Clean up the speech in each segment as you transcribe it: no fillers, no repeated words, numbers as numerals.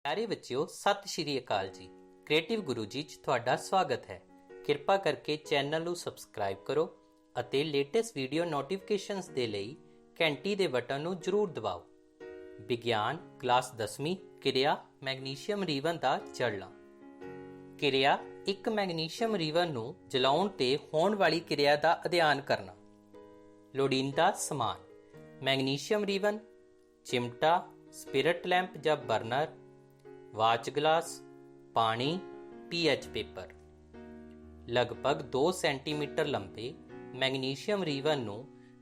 प्यारे बच्चों, सत श्री अकाल जी। क्रिएटिव गुरु जी च तुहाडा स्वागत है। किरपा करके चैनल ਨੂੰ ਸਬਸਕ੍ਰਾਈਬ ਕਰੋ ਅਤੇ ਲੇਟੈਸਟ ਵੀਡੀਓ ਨੋਟੀਫਿਕੇਸ਼ਨਸ ਦੇ ਲਈ ਘੰਟੀ ਦੇ ਬਟਨ ਨੂੰ ਜ਼ਰੂਰ ਦਬਾਓ। ਵਿਗਿਆਨ ਕਲਾਸ 10ਵੀਂ ਕਿਰਿਆ ਮੈਗਨੀਸ਼ੀਅਮ ਰੀਵਨ ਦਾ ਜਲਣਾ। ਕਿਰਿਆ ਇੱਕ ਮੈਗਨੀਸ਼ੀਅਮ ਰੀਵਨ ਨੂੰ ਜਲਾਉਣ ਤੇ ਹੋਣ ਵਾਲੀ ਕਿਰਿਆ ਦਾ ਅਧਿਐਨ ਕਰਨਾ। ਲੋੜੀਂਦਾ ਸਮਾਨ: ਮੈਗਨੀਸ਼ੀਅਮ ਰੀਵਨ, चिमटा, स्पिरिट लैंप या बर्नर, वाच ग्लास, पानी, पीएच पेपर। लगभग 2 सेंटीमीटर लंबे मैगनीशियम रीवन नूं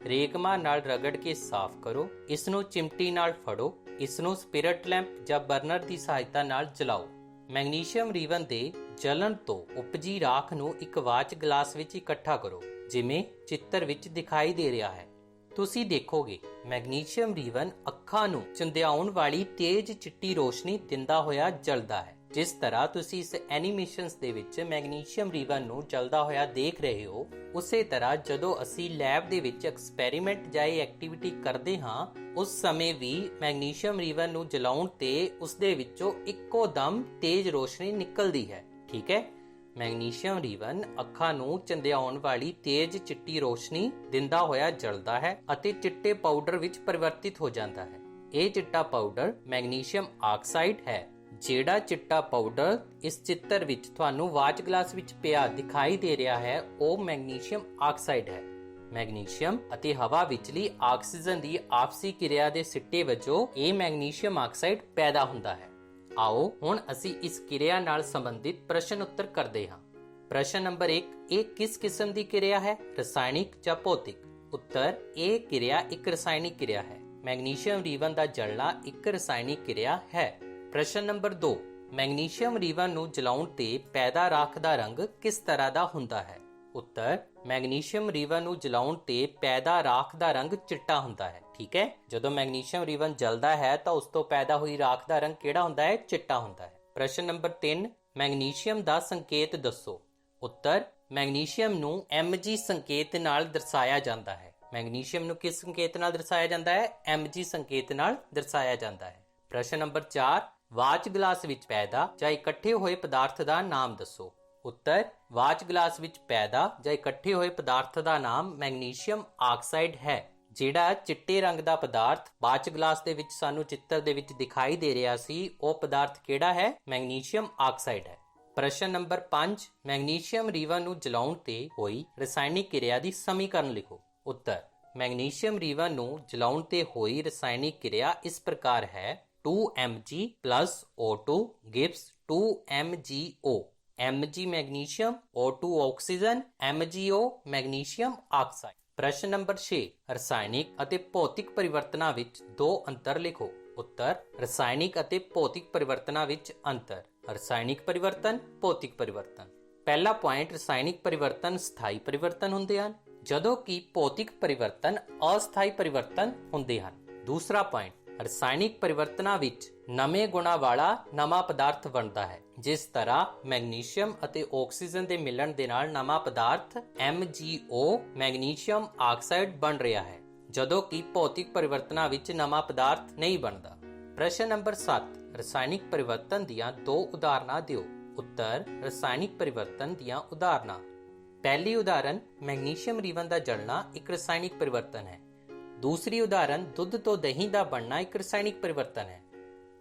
रेगमा नाल रगड़ के साफ करो। इस नूं चिमटी नाल फड़ो। इस नूं स्पिरिट लैंप या बर्नर की सहायता नाल जलाओ। मैगनीशियम रीवन दे जलन तो उपजी राख नूं एक वाच ग्लास विच इकट्ठा करो, जिवें चित्र विच दिखाई दे रहा है। ਤੁਸੀਂ ਦੇਖੋਗੇ ਮੈਗਨੀਸ਼ੀਅਮ ਰੀਵਨ ਅੱਖਾਂ ਨੂੰ ਚੰਦਿਆਉਣ ਵਾਲੀ ਤੇਜ਼ ਚਿੱਟੀ ਰੋਸ਼ਨੀ ਦਿੰਦਾ ਹੋਇਆ ਜਲਦਾ ਹੈ। ਜਿਸ ਤਰ੍ਹਾਂ ਤੁਸੀਂ ਇਸ ਐਨੀਮੇਸ਼ਨਸ ਦੇ ਵਿੱਚ ਮੈਗਨੀਸ਼ੀਅਮ ਰੀਵਨ ਨੂੰ ਜਲਦਾ ਹੋਇਆ ਦੇਖ ਰਹੇ ਹੋ, ਉਸੇ ਤਰ੍ਹਾਂ ਜਦੋਂ ਅਸੀਂ ਲੈਬ ਦੇ ਵਿੱਚ ਐਕਸਪੈਰੀਮੈਂਟ ਜਾਂ ਐਕਟੀਵਿਟੀ ਕਰਦੇ ਹਾਂ, ਉਸ ਸਮੇਂ ਵੀ ਮੈਗਨੀਸ਼ੀਅਮ ਰੀਵਨ ਨੂੰ ਜਲਾਉਣ ਤੇ ਉਸ ਦੇ ਵਿੱਚੋਂ ਇੱਕੋ ਦਮ ਤੇਜ਼ ਰੋਸ਼ਨੀ ਨਿਕਲਦੀ ਹੈ। ਠੀਕ ਹੈ। ਮੈਗਨੀਸ਼ੀਅਮ ਰੀਵਨ ਅੱਖਾਂ ਨੂੰ ਚੰਦਿਆਉਣ ਵਾਲੀ ਤੇਜ਼ ਚਿੱਟੀ ਰੋਸ਼ਨੀ ਦਿੰਦਾ ਹੋਇਆ ਜਲਦਾ ਹੈ ਅਤੇ ਚਿੱਟੇ ਪਾਊਡਰ ਵਿੱਚ ਪਰਿਵਰਤਿਤ ਹੋ ਜਾਂਦਾ ਹੈ। ਇਹ ਚਿੱਟਾ ਪਾਊਡਰ ਮੈਗਨੀਸ਼ੀਅਮ ਆਕਸਾਈਡ ਹੈ। ਜਿਹੜਾ ਚਿੱਟਾ ਪਾਊਡਰ ਇਸ ਚਿੱਤਰ ਵਿੱਚ ਤੁਹਾਨੂੰ ਵਾਚ ਗਲਾਸ ਵਿੱਚ ਪਿਆ ਦਿਖਾਈ ਦੇ ਰਿਹਾ ਹੈ, ਉਹ ਮੈਗਨੀਸ਼ੀਅਮ ਆਕਸਾਈਡ ਹੈ। ਮੈਗਨੀਸ਼ੀਅਮ ਅਤੇ ਹਵਾ ਵਿਚਲੀ ਆਕਸੀਜਨ ਦੀ ਆਪਸੀ ਕਿਰਿਆ ਦੇ ਸਿੱਟੇ ਵਜੋਂ ਇਹ ਮੈਗਨੀਸ਼ੀਅਮ ਆਕਸਾਈਡ ਪੈਦਾ ਹੁੰਦਾ ਹੈ। आओ हुण असी इस किरिया नाल संबंधित प्रश्न उत्तर करते हाँ। प्रश्न नंबर 1, ये किस किस्म की किरिया है, रसायनिक या भौतिक? उत्तर, ये किरिया एक रसायनिक किरिया है। मैगनीशियम रीवन का जलना एक रसायनिक किरिया है। प्रश्न नंबर 2, मैगनीशियम रीवन नूं जलाउण ते पैदा राख दा रंग किस तरह का हुंदा है? उत्तर, मैगनीशियम रीवन नूं जलाउण ते पैदा राख दा रंग चिट्टा हुंदा है। ठीक है। जदों मैगनीशियम रीवन जलदा है तो उस तो पैदा हुई राख दा रंग किहड़ा हुंदा है? चिट्टा हुंदा है। प्रश्न नंबर 3, मैगनीशियम दा संकेत दसो। उत्तर, मैगनीशियम नूं Mg संकेत नाल दर्शाया जांदा है। मैगनीशियम नूं किस संकेत नाल दर्शाया जांदा है? Mg संकेत नाल दर्शाया जांदा है। प्रश्न नंबर 4, वाच ग्लास विच पैदा जां इकट्ठे होए पदार्थ दा नाम दसो। उत्तर, वाच ग्लास विच पैदा जां इकट्ठे होए पदार्थ दा नाम मैगनीशियम आक्साइड है। ਜਿਹੜਾ ਚਿੱਟੇ ਰੰਗ ਦਾ ਪਦਾਰਥ ਵਾਚ ਗਲਾਸ ਦੇ ਵਿੱਚ ਸਾਨੂੰ ਚਿੱਤਰ ਦੇ ਵਿੱਚ ਦਿਖਾਈ ਦੇ ਰਿਹਾ ਸੀ, ਉਹ ਪਦਾਰਥ ਕਿਹੜਾ ਹੈ? ਮੈਗਨੀਸ਼ੀਅਮ ਆਕਸਾਈਡ ਹੈ। ਪ੍ਰਸ਼ਨ ਨੰਬਰ 5, ਮੈਗਨੀਸ਼ੀਅਮ ਰੀਵਨ ਨੂੰ ਜਲਾਉਣ ਤੇ ਹੋਈ ਰਸਾਇਣਿਕ ਕਿਰਿਆ ਦੀ ਸਮੀਕਰਨ ਲਿਖੋ। ਉੱਤਰ, ਮੈਗਨੀਸ਼ੀਅਮ ਰੀਵਨ ਨੂੰ ਜਲਾਉਣ ਤੇ ਹੋਈ ਰਸਾਇਣਿਕ ਕਿਰਿਆ ਇਸ ਪ੍ਰਕਾਰ ਹੈ: 2Mg plus O2 gives 2MgO। Mg magnesium, O2 oxygen, MgO magnesium oxide. प्रश्न नंबर 6, रसायनिक ਅਤੇ ਭੌਤਿਕ ਪਰਿਵਰਤਨਾਂ ਵਿੱਚ ਦੋ ਅੰਤਰ ਲਿਖੋ। ਉੱਤਰ, ਰਸਾਇਣਿਕ ਅਤੇ ਭੌਤਿਕ ਪਰਿਵਰਤਨਾਂ ਵਿੱਚ ਅੰਤਰ: ਰਸਾਇਣਿਕ ਪਰਿਵਰਤਨ, ਭੌਤਿਕ ਪਰਿਵਰਤਨ। ਪਹਿਲਾ ਪੁਆਇੰਟ, ਰਸਾਇਣਿਕ ਪਰਿਵਰਤਨ ਸਥਾਈ ਪਰਿਵਰਤਨ ਹੁੰਦੇ ਹਨ, ਜਦੋਂ ਕਿ ਭੌਤਿਕ ਪਰਿਵਰਤਨ ਅਸਥਾਈ ਪਰਿਵਰਤਨ ਹੁੰਦੇ ਹਨ। ਦੂਸਰਾ ਪੁਆਇੰਟ, ਰਸਾਇਣਿਕ ਪਰਿਵਰਤਨਾਂ ਵਿੱਚ ਨਵੇਂ ਗੁਣਾਂ ਵਾਲਾ ਨਵਾਂ ਪਦਾਰਥ ਬਣਦਾ ਹੈ। ਜਿਸ ਤਰ੍ਹਾਂ ਮੈਗਨੀਸ਼ੀਅਮ ਅਤੇ ਆਕਸੀਜਨ ਦੇ ਮਿਲਣ ਦੇ ਨਾਲ ਨਵਾਂ ਪਦਾਰਥ MgO ਮੈਗਨੀਸ਼ੀਅਮ ਆਕਸਾਈਡ ਬਣ ਰਿਹਾ ਹੈ, ਜਦੋਂ ਕਿ ਭੌਤਿਕ ਪਰਿਵਰਤਨਾਂ ਵਿੱਚ ਨਵਾਂ ਪਦਾਰਥ ਨਹੀਂ ਬਣਦਾ। ਪ੍ਰਸ਼ਨ ਨੰਬਰ 7, ਰਸਾਇਣਿਕ ਪਰਿਵਰਤਨ ਦੀਆਂ ਦੋ ਉਦਾਹਰਨਾਂ ਦਿਓ। ਉੱਤਰ, ਰਸਾਇਣਿਕ ਪਰਿਵਰਤਨ ਦੀਆਂ ਉਦਾਹਰਨਾਂ: ਪਹਿਲੀ ਉਦਾਹਰਨ, ਮੈਗਨੀਸ਼ੀਅਮ ਰੀਵਨ ਦਾ ਜਲਣਾ ਇੱਕ ਰਸਾਇਣਿਕ ਪਰਿਵਰਤਨ ਹੈ। दूसरी उदाहरण, दुध तो दही का बनना एक रसायनिक परिवर्तन है।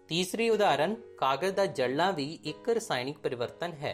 तीसरी उदाहरण, कागज का जलना भी एक रसायनिक परिवर्तन है।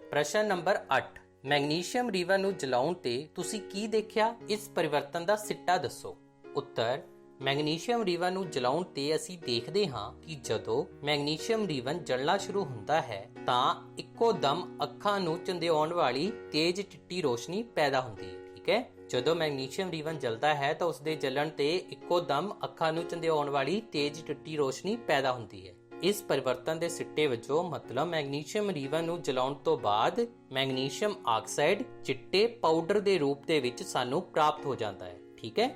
प्रश्न नंबर 8, मैगनीशियम रीवन नूं जलाउण ते तुसीं की देखिया? इस परिवर्तन का सिट्टा दसो। उत्तर, मैगनीशियम रीवन नूं जलाउण ते असीं देखदे हां कि जदों मैगनीशियम रीवन जलना शुरू हुंदा है तां इक्को दम ਅੱਖਾਂ ਨੂੰ ਚੰਦਿਆਉਣ ਵਾਲੀ ਤੇਜ਼ ਚਿੱਟੀ ਰੋਸ਼ਨੀ ਪੈਦਾ ਹੁੰਦੀ ਹੈ। ਠੀਕ ਹੈ। ਜਦੋਂ ਮੈਗਨੀਸ਼ੀਅਮ ਰੀਵਨ ਜਲਦਾ ਹੈ ਤਾਂ ਉਸ ਦੇ ਜਲਣ ਤੇ ਇੱਕੋ ਦਮ ਅੱਖਾਂ ਨੂੰ ਚੰਦਿਆਉਣ ਵਾਲੀ ਤੇਜ਼ ਚਿੱਟੀ ਰੋਸ਼ਨੀ ਪੈਦਾ ਹੁੰਦੀ ਹੈ। ਇਸ ਪਰਿਵਰਤਨ ਦੇ ਸਿੱਟੇ ਵਜੋਂ ਮਤਲਬ ਮੈਗਨੀਸ਼ੀਅਮ ਰੀਵਨ ਨੂੰ ਜਲਾਉਣ ਤੋਂ ਬਾਅਦ ਮੈਗਨੀਸ਼ੀਅਮ ਆਕਸਾਈਡ ਚਿੱਟੇ ਪਾਊਡਰ ਦੇ ਰੂਪ ਦੇ ਵਿੱਚ ਸਾਨੂੰ ਪ੍ਰਾਪਤ ਹੋ ਜਾਂਦਾ ਹੈ। ਠੀਕ ਹੈ।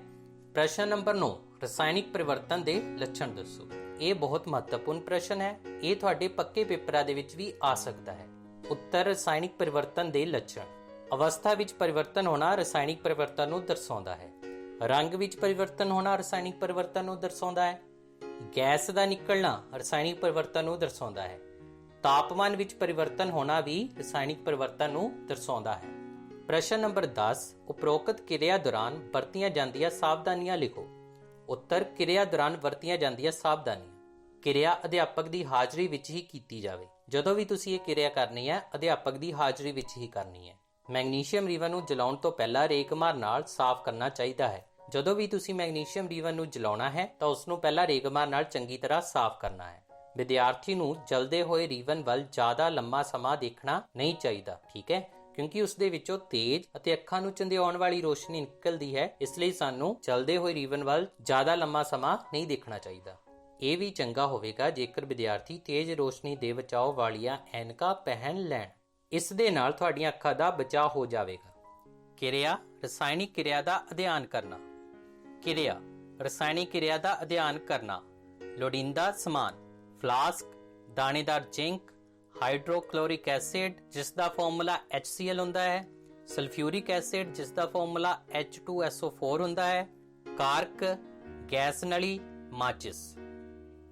ਪ੍ਰਸ਼ਨ ਨੰਬਰ 9, ਰਸਾਇਣਿਕ ਪਰਿਵਰਤਨ ਦੇ ਲੱਛਣ ਦੱਸੋ। ਇਹ ਬਹੁਤ ਮਹੱਤਵਪੂਰਨ ਪ੍ਰਸ਼ਨ ਹੈ। ਇਹ ਤੁਹਾਡੇ ਪੱਕੇ ਪੇਪਰਾਂ ਦੇ ਵਿੱਚ ਵੀ ਆ ਸਕਦਾ ਹੈ। ਉੱਤਰ, ਰਸਾਇਣਿਕ ਪਰਿਵਰਤਨ ਦੇ ਲੱਛਣ: ਅਵਸਥਾ ਵਿੱਚ ਪਰਿਵਰਤਨ ਹੋਣਾ ਰਸਾਇਣਿਕ ਪਰਿਵਰਤਨ ਨੂੰ ਦਰਸਾਉਂਦਾ ਹੈ। ਰੰਗ ਵਿੱਚ ਪਰਿਵਰਤਨ ਹੋਣਾ ਰਸਾਇਣਿਕ ਪਰਿਵਰਤਨ ਨੂੰ ਦਰਸਾਉਂਦਾ ਹੈ। ਗੈਸ ਦਾ ਨਿਕਲਣਾ ਰਸਾਇਣਿਕ ਪਰਿਵਰਤਨ ਨੂੰ ਦਰਸਾਉਂਦਾ ਹੈ। ਤਾਪਮਾਨ ਵਿੱਚ ਪਰਿਵਰਤਨ ਹੋਣਾ ਵੀ ਰਸਾਇਣਿਕ ਪਰਿਵਰਤਨ ਨੂੰ ਦਰਸਾਉਂਦਾ ਹੈ। ਪ੍ਰਸ਼ਨ ਨੰਬਰ 10 ਉਪਰੋਕਤ ਕਿਰਿਆ ਦੌਰਾਨ ਵਰਤੀਆਂ ਜਾਂਦੀਆਂ ਸਾਵਧਾਨੀਆਂ ਲਿਖੋ। ਉੱਤਰ ਕਿਰਿਆ ਦੌਰਾਨ ਵਰਤੀਆਂ ਜਾਂਦੀਆਂ ਸਾਵਧਾਨੀਆਂ। ਕਿਰਿਆ ਅਧਿਆਪਕ ਦੀ ਹਾਜ਼ਰੀ ਵਿੱਚ ਹੀ ਕੀਤੀ ਜਾਵੇ। ਜਦੋਂ ਵੀ ਤੁਸੀਂ ਇਹ ਕਿਰਿਆ ਕਰਨੀ ਹੈ ਅਧਿਆਪਕ ਦੀ ਹਾਜ਼ਰੀ ਵਿੱਚ ਹੀ ਕਰਨੀ ਹੈ। ਮੈਗਨੀਸ਼ੀਅਮ ਰੀਵਨ ਨੂੰ ਜਲਾਉਣ ਤੋਂ ਪਹਿਲਾਂ ਰੇਗਮਾਰ ਨਾਲ ਸਾਫ਼ ਕਰਨਾ ਚਾਹੀਦਾ ਹੈ। ਜਦੋਂ ਵੀ ਤੁਸੀਂ ਮੈਗਨੀਸ਼ੀਅਮ ਰੀਵਨ ਨੂੰ ਜਲਾਉਣਾ ਹੈ ਤਾਂ ਉਸ ਨੂੰ ਪਹਿਲਾਂ ਰੇਗਮਾਰ ਨਾਲ ਚੰਗੀ ਤਰ੍ਹਾਂ ਸਾਫ਼ ਕਰਨਾ ਹੈ। ਵਿਦਿਆਰਥੀ ਨੂੰ ਜਲਦੇ ਹੋਏ ਰੀਵਨ ਵੱਲ ਜ਼ਿਆਦਾ ਲੰਮਾ ਸਮਾਂ ਦੇਖਣਾ ਨਹੀਂ ਚਾਹੀਦਾ, ਠੀਕ ਹੈ, ਕਿਉਂਕਿ ਉਸ ਦੇ ਵਿੱਚੋਂ ਤੇਜ਼ ਅਤੇ ਅੱਖਾਂ ਨੂੰ ਚੰਦਿਆਉਣ ਵਾਲੀ ਰੋਸ਼ਨੀ ਨਿਕਲਦੀ ਹੈ। ਇਸ ਲਈ ਸਾਨੂੰ ਜਲਦੇ ਹੋਏ ਰੀਵਨ ਵੱਲ ਜ਼ਿਆਦਾ ਲੰਮਾ ਸਮਾਂ ਨਹੀਂ ਦੇਖਣਾ ਚਾਹੀਦਾ। ਇਹ ਵੀ ਚੰਗਾ ਹੋਵੇਗਾ ਜੇਕਰ ਵਿਦਿਆਰਥੀ ਤੇਜ਼ ਰੋਸ਼ਨੀ ਦੇ ਬਚਾਓ ਵਾਲੀਆਂ ਐਨਕਾਂ ਪਹਿਨ ਲੈਣ। ਇਸ ਦੇ ਨਾਲ ਤੁਹਾਡੀਆਂ ਅੱਖਾਂ ਦਾ ਬਚਾਅ ਹੋ ਜਾਵੇਗਾ। ਕਿਰਿਆ ਰਸਾਇਣਿਕ ਕਿਰਿਆ ਦਾ ਅਧਿਐਨ ਕਰਨਾ। ਕਿਰਿਆ ਰਸਾਇਣਿਕ ਕਿਰਿਆ ਦਾ ਅਧਿਐਨ ਕਰਨਾ। ਲੋੜੀਂਦਾ ਸਮਾਨ ਫਲਾਸਕ, ਦਾਣੇਦਾਰ ਜ਼ਿੰਕ, ਹਾਈਡਰੋਕਲੋਰਿਕ ਐਸਿਡ ਜਿਸ ਦਾ ਫਾਰਮੂਲਾ HCl ਹੁੰਦਾ ਹੈ, ਸਲਫਿਊਰਿਕ ਐਸਿਡ ਜਿਸ ਦਾ ਫਾਰਮੂਲਾ H2SO4 ਹੁੰਦਾ ਹੈ, ਕਾਰਕ, ਗੈਸ ਨਲੀ, ਮਾਚਿਸ।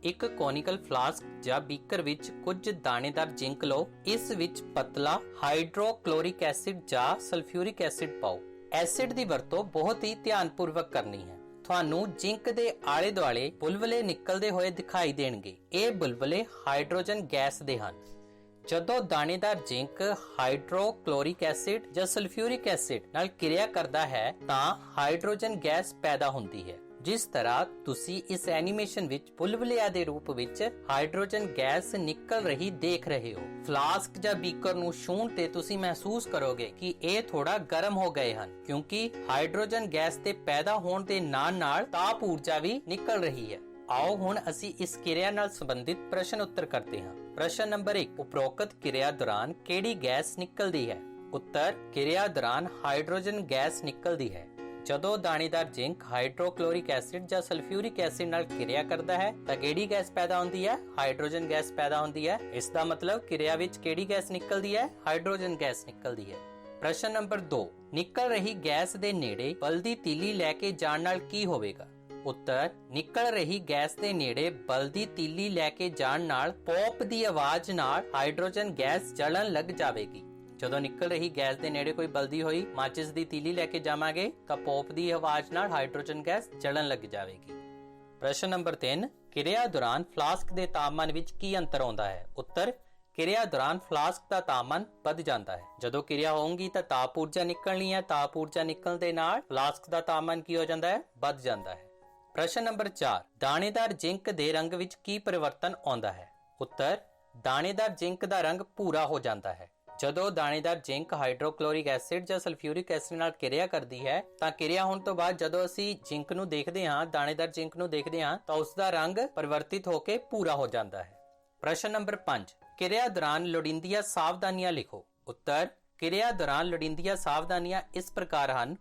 ਇੱਕ ਕੋਨਿਕਲ ਫਲਾਸਕ ਜਾਂ ਬੀਕਰ ਵਿੱਚ ਕੁਝ ਦਾਣੇਦਾਰ ਜ਼ਿੰਕ ਲਓ। ਇਸ ਵਿੱਚ ਪਤਲਾ ਹਾਈਡਰੋਕਲੋਰਿਕ ਐਸਿਡ ਜਾਂ ਸਲਫਿਊਰਿਕ ਐਸਿਡ ਪਾਓ। ਐਸਿਡ ਦੀ ਵਰਤੋਂ ਬਹੁਤ ਹੀ ਧਿਆਨਪੂਰਵਕ ਕਰਨੀ ਹੈ। ਤੁਹਾਨੂੰ ਜ਼ਿੰਕ ਦੇ ਆਲੇ ਦੁਆਲੇ ਬੁਲਬੁਲੇ ਨਿਕਲਦੇ ਹੋਏ ਦਿਖਾਈ ਦੇਣਗੇ। ਇਹ ਬੁਲਬੁਲੇ ਹਾਈਡਰੋਜਨ ਗੈਸ ਦੇ ਹਨ। ਜਦੋਂ ਦਾਣੇਦਾਰ ਜ਼ਿੰਕ ਹਾਈਡਰੋਕਲੋਰਿਕ ਐਸਿਡ ਜਾਂ ਸਲਫਿਊਰਿਕ ਐਸਿਡ ਨਾਲ ਕਿਰਿਆ ਕਰਦਾ ਹੈ ਤਾਂ ਹਾਈਡਰੋਜਨ ਗੈਸ ਪੈਦਾ ਹੁੰਦੀ ਹੈ। ਜਿਸ ਤਰ੍ਹਾਂ ਤੁਸੀਂ ਇਸ ਐਨੀਮੇਸ਼ਨ ਵਿੱਚ ਬੁਲਬੁਲਿਆਂ ਦੇ ਰੂਪ ਵਿੱਚ ਹਾਈਡਰੋਜਨ ਗੈਸ ਨਿਕਲ ਰਹੀ ਦੇਖ ਰਹੇ ਹੋ। ਫਲਾਸਕ ਜਾਂ ਬੀਕਰ ਨੂੰ ਛੂਹਣ ਤੇ ਤੁਸੀਂ ਮਹਿਸੂਸ ਕਰੋਗੇ ਕਿ ਇਹ ਥੋੜਾ ਗਰਮ ਹੋ ਗਏ ਹਨ, ਕਿਉਂਕਿ ਹਾਈਡਰੋਜਨ ਗੈਸ ਦੇ ਪੈਦਾ ਹੋਣ ਦੇ ਨਾਲ ਤਾਪ ਊਰਜਾ ਵੀ ਨਿਕਲ ਰਹੀ ਹੈ। ਆਓ ਹੁਣ ਅਸੀਂ ਇਸ ਕਿਰਿਆ ਨਾਲ ਸੰਬੰਧਿਤ ਪ੍ਰਸ਼ਨ ਉੱਤਰ ਕਰਦੇ ਹਾਂ। ਪ੍ਰਸ਼ਨ ਨੰਬਰ 1 ਉਪਰੋਕਤ ਕਿਰਿਆ ਦੌਰਾਨ ਕਿਹੜੀ ਗੈਸ ਨਿਕਲਦੀ ਹੈ? ਉੱਤਰ ਕਿਰਿਆ ਦੌਰਾਨ ਹਾਈਡਰੋਜਨ ਗੈਸ ਨਿਕਲਦੀ ਹੈ। ਜਦੋਂ ਦਾਣੇਦਾਰ ਜ਼ਿੰਕ ਹਾਈਡਰੋਕਲੋਰਿਕ ਐਸਿਡ ਜਾਂ ਸਲਫਿਊਰਿਕ ਐਸਿਡ ਨਾਲ ਕਿਰਿਆ ਕਰਦਾ ਹੈ ਤਾਂ ਕਿਹੜੀ ਗੈਸ ਪੈਦਾ ਹੁੰਦੀ ਹੈ? ਹਾਈਡਰੋਜਨ ਗੈਸ ਪੈਦਾ ਹੁੰਦੀ ਹੈ। ਇਸ ਦਾ ਮਤਲਬ ਕਿਰਿਆ ਵਿੱਚ ਕਿਹੜੀ ਗੈਸ ਨਿਕਲਦੀ ਹੈ? ਹਾਈਡਰੋਜਨ ਗੈਸ ਨਿਕਲਦੀ ਹੈ। ਪ੍ਰਸ਼ਨ ਨੰਬਰ 2 ਨਿਕਲ ਰਹੀ ਗੈਸ ਦੇ ਨੇੜੇ ਬਲਦੀ ਤੀਲੀ ਲੈ ਕੇ ਜਾਣ ਨਾਲ ਕੀ ਹੋਵੇਗਾ? ਉੱਤਰ ਨਿਕਲ ਰਹੀ ਗੈਸ ਦੇ ਨੇੜੇ ਬਲਦੀ ਤੀਲੀ ਲੈ ਕੇ ਜਾਣ ਨਾਲ ਪੌਪ ਦੀ ਆਵਾਜ਼ ਨਾਲ ਹਾਈਡਰੋਜਨ ਗੈਸ ਜਲਣ ਲੱਗ ਜਾਵੇਗੀ। ਜਦੋਂ ਨਿਕਲ ਰਹੀ ਗੈਸ ਦੇ ਨੇੜੇ ਕੋਈ ਬਲਦੀ ਹੋਈ ਮਾਚਿਸ ਦੀ ਤੀਲੀ ਲੈ ਕੇ ਜਾਵਾਂਗੇ ਤਾਂ ਪੌਪ ਦੀ ਆਵਾਜ਼ ਨਾਲ ਹਾਈਡਰੋਜਨ ਗੈਸ ਜਲਣ ਲੱਗ ਜਾਵੇਗੀ। ਪ੍ਰਸ਼ਨ ਨੰਬਰ 3 ਕਿਰਿਆ ਦੌਰਾਨ ਫਲਾਸਕ ਦੇ ਤਾਪਮਾਨ ਵਿੱਚ ਕੀ ਅੰਤਰ ਆਉਂਦਾ ਹੈ? ਉੱਤਰ ਕਿਰਿਆ ਦੌਰਾਨ ਫਲਾਸਕ ਦਾ ਤਾਪਮਾਨ ਵੱਧ ਜਾਂਦਾ ਹੈ। ਜਦੋਂ ਕਿਰਿਆ ਹੋਊਗੀ ਤਾਂ ਤਾਪ ਊਰਜਾ ਨਿਕਲਣੀ ਹੈ। ਤਾਪ ਊਰਜਾ ਨਿਕਲਣ ਦੇ ਨਾਲ ਫਲਾਸਕ ਦਾ ਤਾਪਮਾਨ ਕੀ ਹੋ ਜਾਂਦਾ ਹੈ? ਵੱਧ ਜਾਂਦਾ ਹੈ। ਪ੍ਰਸ਼ਨ ਨੰਬਰ 4 ਦਾਣੇਦਾਰ ਜ਼ਿੰਕ ਦੇ ਰੰਗ ਵਿੱਚ ਕੀ ਪਰਿਵਰਤਨ ਆਉਂਦਾ ਹੈ? ਉੱਤਰ ਦਾਣੇਦਾਰ ਜ਼ਿੰਕ ਦਾ ਰੰਗ ਭੂਰਾ ਹੋ ਜਾਂਦਾ ਹੈ। ਜਦੋਂ ਦਾਣੇਦਾਰ ਜ਼ਿੰਕ ਹਾਈਡਰੋਕਲੋਰਿਕ ਐਸਿਡ ਜਾਂ ਸਲਫਿਊਰਿਕ ਐਸਿਡ ਨਾਲ ਕਿਰਿਆ ਕਰਦੀ ਹੈ ਤਾਂ ਕਿਰਿਆ ਹੋਣ ਤੋਂ ਬਾਅਦ ਜਦੋਂ ਅਸੀਂ ਜ਼ਿੰਕ ਨੂੰ ਦੇਖਦੇ ਹਾਂ, ਦਾਣੇਦਾਰ ਜ਼ਿੰਕ ਨੂੰ ਦੇਖਦੇ ਹਾਂ ਤਾਂ ਉਸ ਦਾ ਰੰਗ ਪਰਿਵਰਤਿਤ ਹੋ ਕੇ ਭੂਰਾ ਹੋ ਜਾਂਦਾ ਹੈ। ਪ੍ਰਸ਼ਨ ਨੰਬਰ 5 ਕਿਰਿਆ ਦੌਰਾਨ ਲੋੜੀਂਦੀਆਂ ਸਾਵਧਾਨੀਆਂ ਲਿਖੋ। ਉੱਤਰ ਕਿਰਿਆ ਦੌਰਾਨ ਲੋੜੀਂਦੀਆਂ ਸਾਵਧਾਨੀਆਂ ਇਸ ਪ੍ਰਕਾਰ ਹਨ।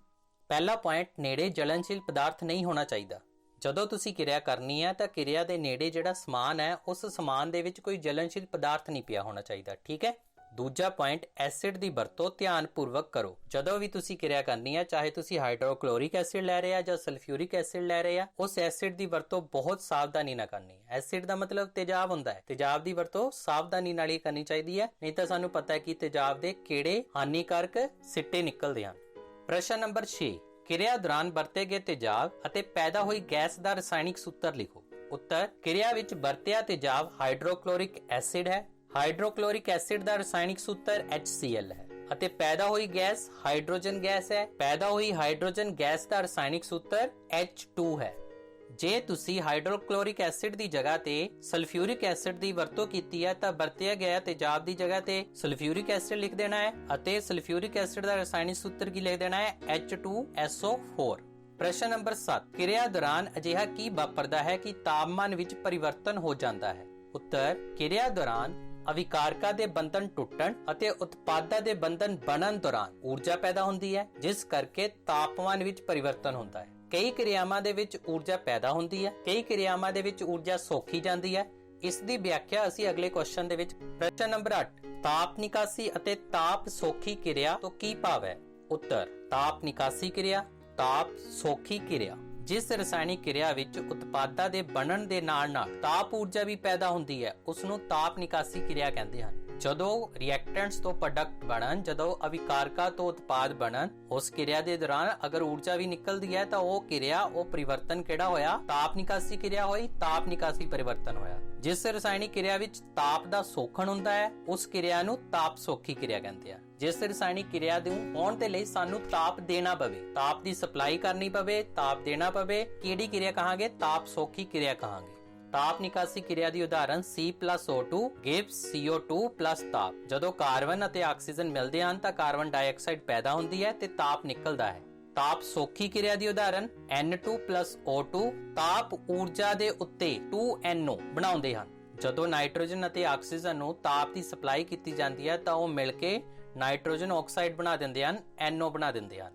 ਪਹਿਲਾ ਪੁਆਇੰਟ ਨੇੜੇ ਜਲਨਸ਼ੀਲ ਪਦਾਰਥ ਨਹੀਂ ਹੋਣਾ ਚਾਹੀਦਾ। ਜਦੋਂ ਤੁਸੀਂ ਕਿਰਿਆ ਕਰਨੀ ਹੈ ਤਾਂ ਕਿਰਿਆ ਦੇ ਨੇੜੇ ਜਿਹੜਾ ਸਮਾਨ ਹੈ ਉਸ ਸਮਾਨ ਦੇ ਵਿੱਚ ਕੋਈ ਜਲਨਸ਼ੀਲ ਪਦਾਰਥ ਨਹੀਂ ਪਿਆ ਹੋਣਾ ਚਾਹੀਦਾ, ਠੀਕ ਹੈ। ਦੂਜਾ ਪੁਆਇੰਟ ਐਸਿਡ ਦੀ ਵਰਤੋਂ ਧਿਆਨਪੂਰਵਕ ਕਰੋ। ਜਦੋਂ ਵੀ ਤੁਸੀਂ ਕਿਰਿਆ ਕਰਨੀ ਹੈ, ਚਾਹੇ ਤੁਸੀਂ ਹਾਈਡਰੋਕਲੋਰਿਕ ਐਸਿਡ ਲੈ ਰਹੇ ਆ ਜਾਂ ਸਲਫਿਊਰਿਕ ਐਸਿਡ ਲੈ ਰਹੇ ਆ, ਉਸ ਐਸਿਡ ਦੀ ਵਰਤੋਂ ਬਹੁਤ ਸਾਵਧਾਨੀ ਨਾਲ ਕਰਨੀ ਹੈ। ਐਸਿਡ ਦਾ ਮਤਲਬ ਤੇਜ਼ਾਬ ਹੁੰਦਾ ਹੈ। ਤੇਜ਼ਾਬ ਦੀ ਵਰਤੋਂ ਸਾਵਧਾਨੀ ਨਾਲ ਹੀ ਕਰਨੀ ਚਾਹੀਦੀ ਹੈ, ਨਹੀਂ ਤਾਂ ਸਾਨੂੰ ਪਤਾ ਹੈ ਕਿ ਤੇਜ਼ਾਬ ਦੇ ਕਿਹੜੇ ਹਾਨੀਕਾਰਕ ਸਿੱਟੇ ਨਿਕਲਦੇ ਹਨ। ਪ੍ਰਸ਼ਨ ਨੰਬਰ 6 ਕਿਰਿਆ ਦੌਰਾਨ ਵਰਤੇ ਗਏ ਤੇਜ਼ਾਬ ਅਤੇ ਪੈਦਾ ਹੋਈ ਗੈਸ ਦਾ ਰਸਾਇਣਿਕ ਸੂਤਰ ਲਿਖੋ। ਉੱਤਰ ਕਿਰਿਆ ਵਿੱਚ ਵਰਤਿਆ ਤੇਜ਼ਾਬ ਹਾਈਡਰੋਕਲੋਰਿਕ ਐਸਿਡ ਹੈ। ਹਾਈਡਰੋਕਲੋਰਿਕ ਐਸਿਡ ਦਾ ਰਸਾਇਣਿਕ ਸੂਤਰ HCl ਹੈ ਅਤੇ ਪੈਦਾ ਹੋਈ ਗੈਸ ਹਾਈਡਰੋਜਨ ਗੈਸ ਹੈ। ਪੈਦਾ ਹੋਈ ਹਾਈਡਰੋਜਨ ਗੈਸ ਦਾ ਰਸਾਇਣਿਕ ਸੂਤਰ H2 ਹੈ। ਜੇ ਤੁਸੀਂ ਹਾਈਡਰੋਕਲੋਰਿਕ ਐਸਿਡ ਦੀ ਜਗ੍ਹਾ ਤੇ ਸਲਫਿਊਰਿਕ ਐਸਿਡ ਦੀ ਵਰਤੋਂ ਕੀਤੀ ਹੈ ਤਾਂ ਵਰਤਿਆ ਗਿਆ ਤੇਜ਼ਾਬ ਦੀ ਜਗ੍ਹਾ ਤੇ ਸਲਫਿਊਰਿਕ ਐਸਿਡ ਲਿਖ ਦੇਣਾ ਹੈ ਅਤੇ ਸਲਫਿਊਰਿਕ ਐਸਿਡ ਦਾ ਰਸਾਇਣਿਕ ਸੂਤਰ ਕੀ ਲਿਖ ਦੇਣਾ ਹੈ? H2SO4। ਪ੍ਰਸ਼ਨ ਨੰਬਰ 7 ਕਿਰਿਆ ਦੌਰਾਨ ਅਜਿਹਾ ਕੀ ਵਾਪਰਦਾ ਹੈ ਕਿ ਤਾਪਮਾਨ ਵਿੱਚ ਪਰਿਵਰਤਨ ਹੋ ਜਾਂਦਾ ਹੈ? ਉੱਤਰ ਕਿਰਿਆ ਦੌਰਾਨ ਅਵਿਕਾਰਕਾਂ ਦੇ ਬੰਧਨ ਟੁੱਟਣ ਅਤੇ ਉਤਪਾਦਾਂ ਦੇ ਬੰਧਨ ਬਣਨ ਦੌਰਾਨ ਊਰਜਾ ਪੈਦਾ ਹੁੰਦੀ ਹੈ, ਜਿਸ ਕਰਕੇ ਤਾਪਮਾਨ ਵਿੱਚ ਪਰਿਵਰਤਨ ਹੁੰਦਾ ਹੈ। ਕਈ ਕਿਰਿਆਵਾਂ ਦੇ ਵਿੱਚ ਊਰਜਾ ਪੈਦਾ ਹੁੰਦੀ ਹੈ, ਕਈ ਕਿਰਿਆਵਾਂ ਦੇ ਵਿੱਚ ਊਰਜਾ ਸੋਖੀ ਜਾਂਦੀ ਹੈ। ਇਸ ਦੀ ਵਿਆਖਿਆ ਅਸੀਂ ਅਗਲੇ ਕੁਐਸਚਨ ਦੇ ਵਿੱਚ। ਪ੍ਰਸ਼ਨ ਨੰਬਰ 8 ਤਾਪ ਨਿਕਾਸੀ ਅਤੇ ਤਾਪ ਸੋਖੀ ਕਿਰਿਆ ਤੋਂ ਕੀ ਭਾਵ ਹੈ? ਉੱਤਰ ਤਾਪ ਨਿਕਾਸੀ ਕਿਰਿਆ, ਤਾਪ ਸੋਖੀ ਕਿਰਿਆ ਜਿਸ ਰਸਾਇਣਿਕ ਕਿਰਿਆ ਵਿੱਚ ਉਤਪਾਦਾਂ ਦੇ ਬਣਨ ਦੇ ਨਾਲ-ਨਾਲ ਤਾਪ ਊਰਜਾ ਵੀ ਪੈਦਾ ਹੁੰਦੀ ਹੈ, ਉਸ ਨੂੰ ਤਾਪ ਨਿਕਾਸੀ ਕਿਰਿਆ ਕਹਿੰਦੇ ਹਨ। ਜਦੋਂ ਰਿਐਕਟੈਂਟਸ ਤੋਂ ਪ੍ਰੋਡਕਟ ਬਣਨ, ਜਦੋਂ ਅਵਿਕਾਰਕਾਂ ਤੋਂ ਉਤਪਾਦ ਬਣਨ, ਉਸ ਕਿਰਿਆ ਦੇ ਦੌਰਾਨ ਅਗਰ ਊਰਜਾ ਵੀ ਨਿਕਲਦੀ ਹੈ ਤਾਂ ਉਹ ਕਿਰਿਆ, ਉਹ ਪਰਿਵਰਤਨ ਕਿਹੜਾ ਹੋਇਆ? ਤਾਪ ਨਿਕਾਸੀ ਕਿਰਿਆ ਹੋਈ, ਤਾਪ ਨਿਕਾਸੀ ਪਰਿਵਰਤਨ ਹੋਇਆ। ਜਿਸ ਰਸਾਇਣਿਕ ਕਿਰਿਆ ਵਿੱਚ ਤਾਪ ਦਾ ਸੋਖਣ ਹੁੰਦਾ ਹੈ, ਉਸ ਕਿਰਿਆ ਨੂੰ ਤਾਪ ਸੋਖੀ ਕਿਰਿਆ ਕਹਿੰਦੇ ਆ। ਜਿਸ ਰਸਾਇਣਿਕ ਕਿਰਿਆ ਨੂੰ ਹੋਣ ਦੇ ਲਈ ਸਾਨੂੰ ਤਾਪ ਦੇਣਾ ਪਵੇ, ਤਾਪ ਦੀ ਸਪਲਾਈ ਕਰਨੀ ਪਵੇ, ਤਾਪ ਦੇਣਾ ਪਵੇ, ਕਿਹੜੀ ਕਿਰਿਆ ਕਹਾਂਗੇ? ਤਾਪ ਸੋਖੀ ਕਿਰਿਆ ਕਹਾਂਗੇ। ਤਾਪ ਨਿਕਾਸੀ ਕਿਰਿਆ ਦੀ ਉਦਾਹਰਨ C+O2 gives CO2 plus ਤਾਪ। ਜਦੋਂ ਕਾਰਬਨ ਅਤੇ ਆਕਸੀਜਨ ਮਿਲਦੇ ਹਨ ਤਾਂ ਕਾਰਬਨ ਡਾਈਆਕਸਾਈਡ ਪੈਦਾ ਹੁੰਦੀ ਹੈ ਤੇ ਤਾਪ ਨਿਕਲਦਾ ਹੈ। ਤਾਪ ਸੋਖੀ ਕਿਰਿਆ ਦੀ ਉਦਾਹਰਨ N2+O2 ਤਾਪ ਊਰਜਾ ਦੇ ਉੱਤੇ 2NO ਬਣਾਉਂਦੇ ਹਨ। ਜਦੋਂ ਨਾਈਟ੍ਰੋਜਨ ਅਤੇ ਆਕਸੀਜਨ ਨੂੰ ਤਾਪ ਦੀ ਸਪਲਾਈ ਕੀਤੀ ਜਾਂਦੀ ਹੈ ਤਾਂ ਉਹ ਮਿਲ ਕੇ ਨਾਈਟ੍ਰੋਜਨ ਆਕਸਾਈਡ ਬਣਾ ਦਿੰਦੇ ਹਨ, NO ਬਣਾ ਦਿੰਦੇ ਹਨ।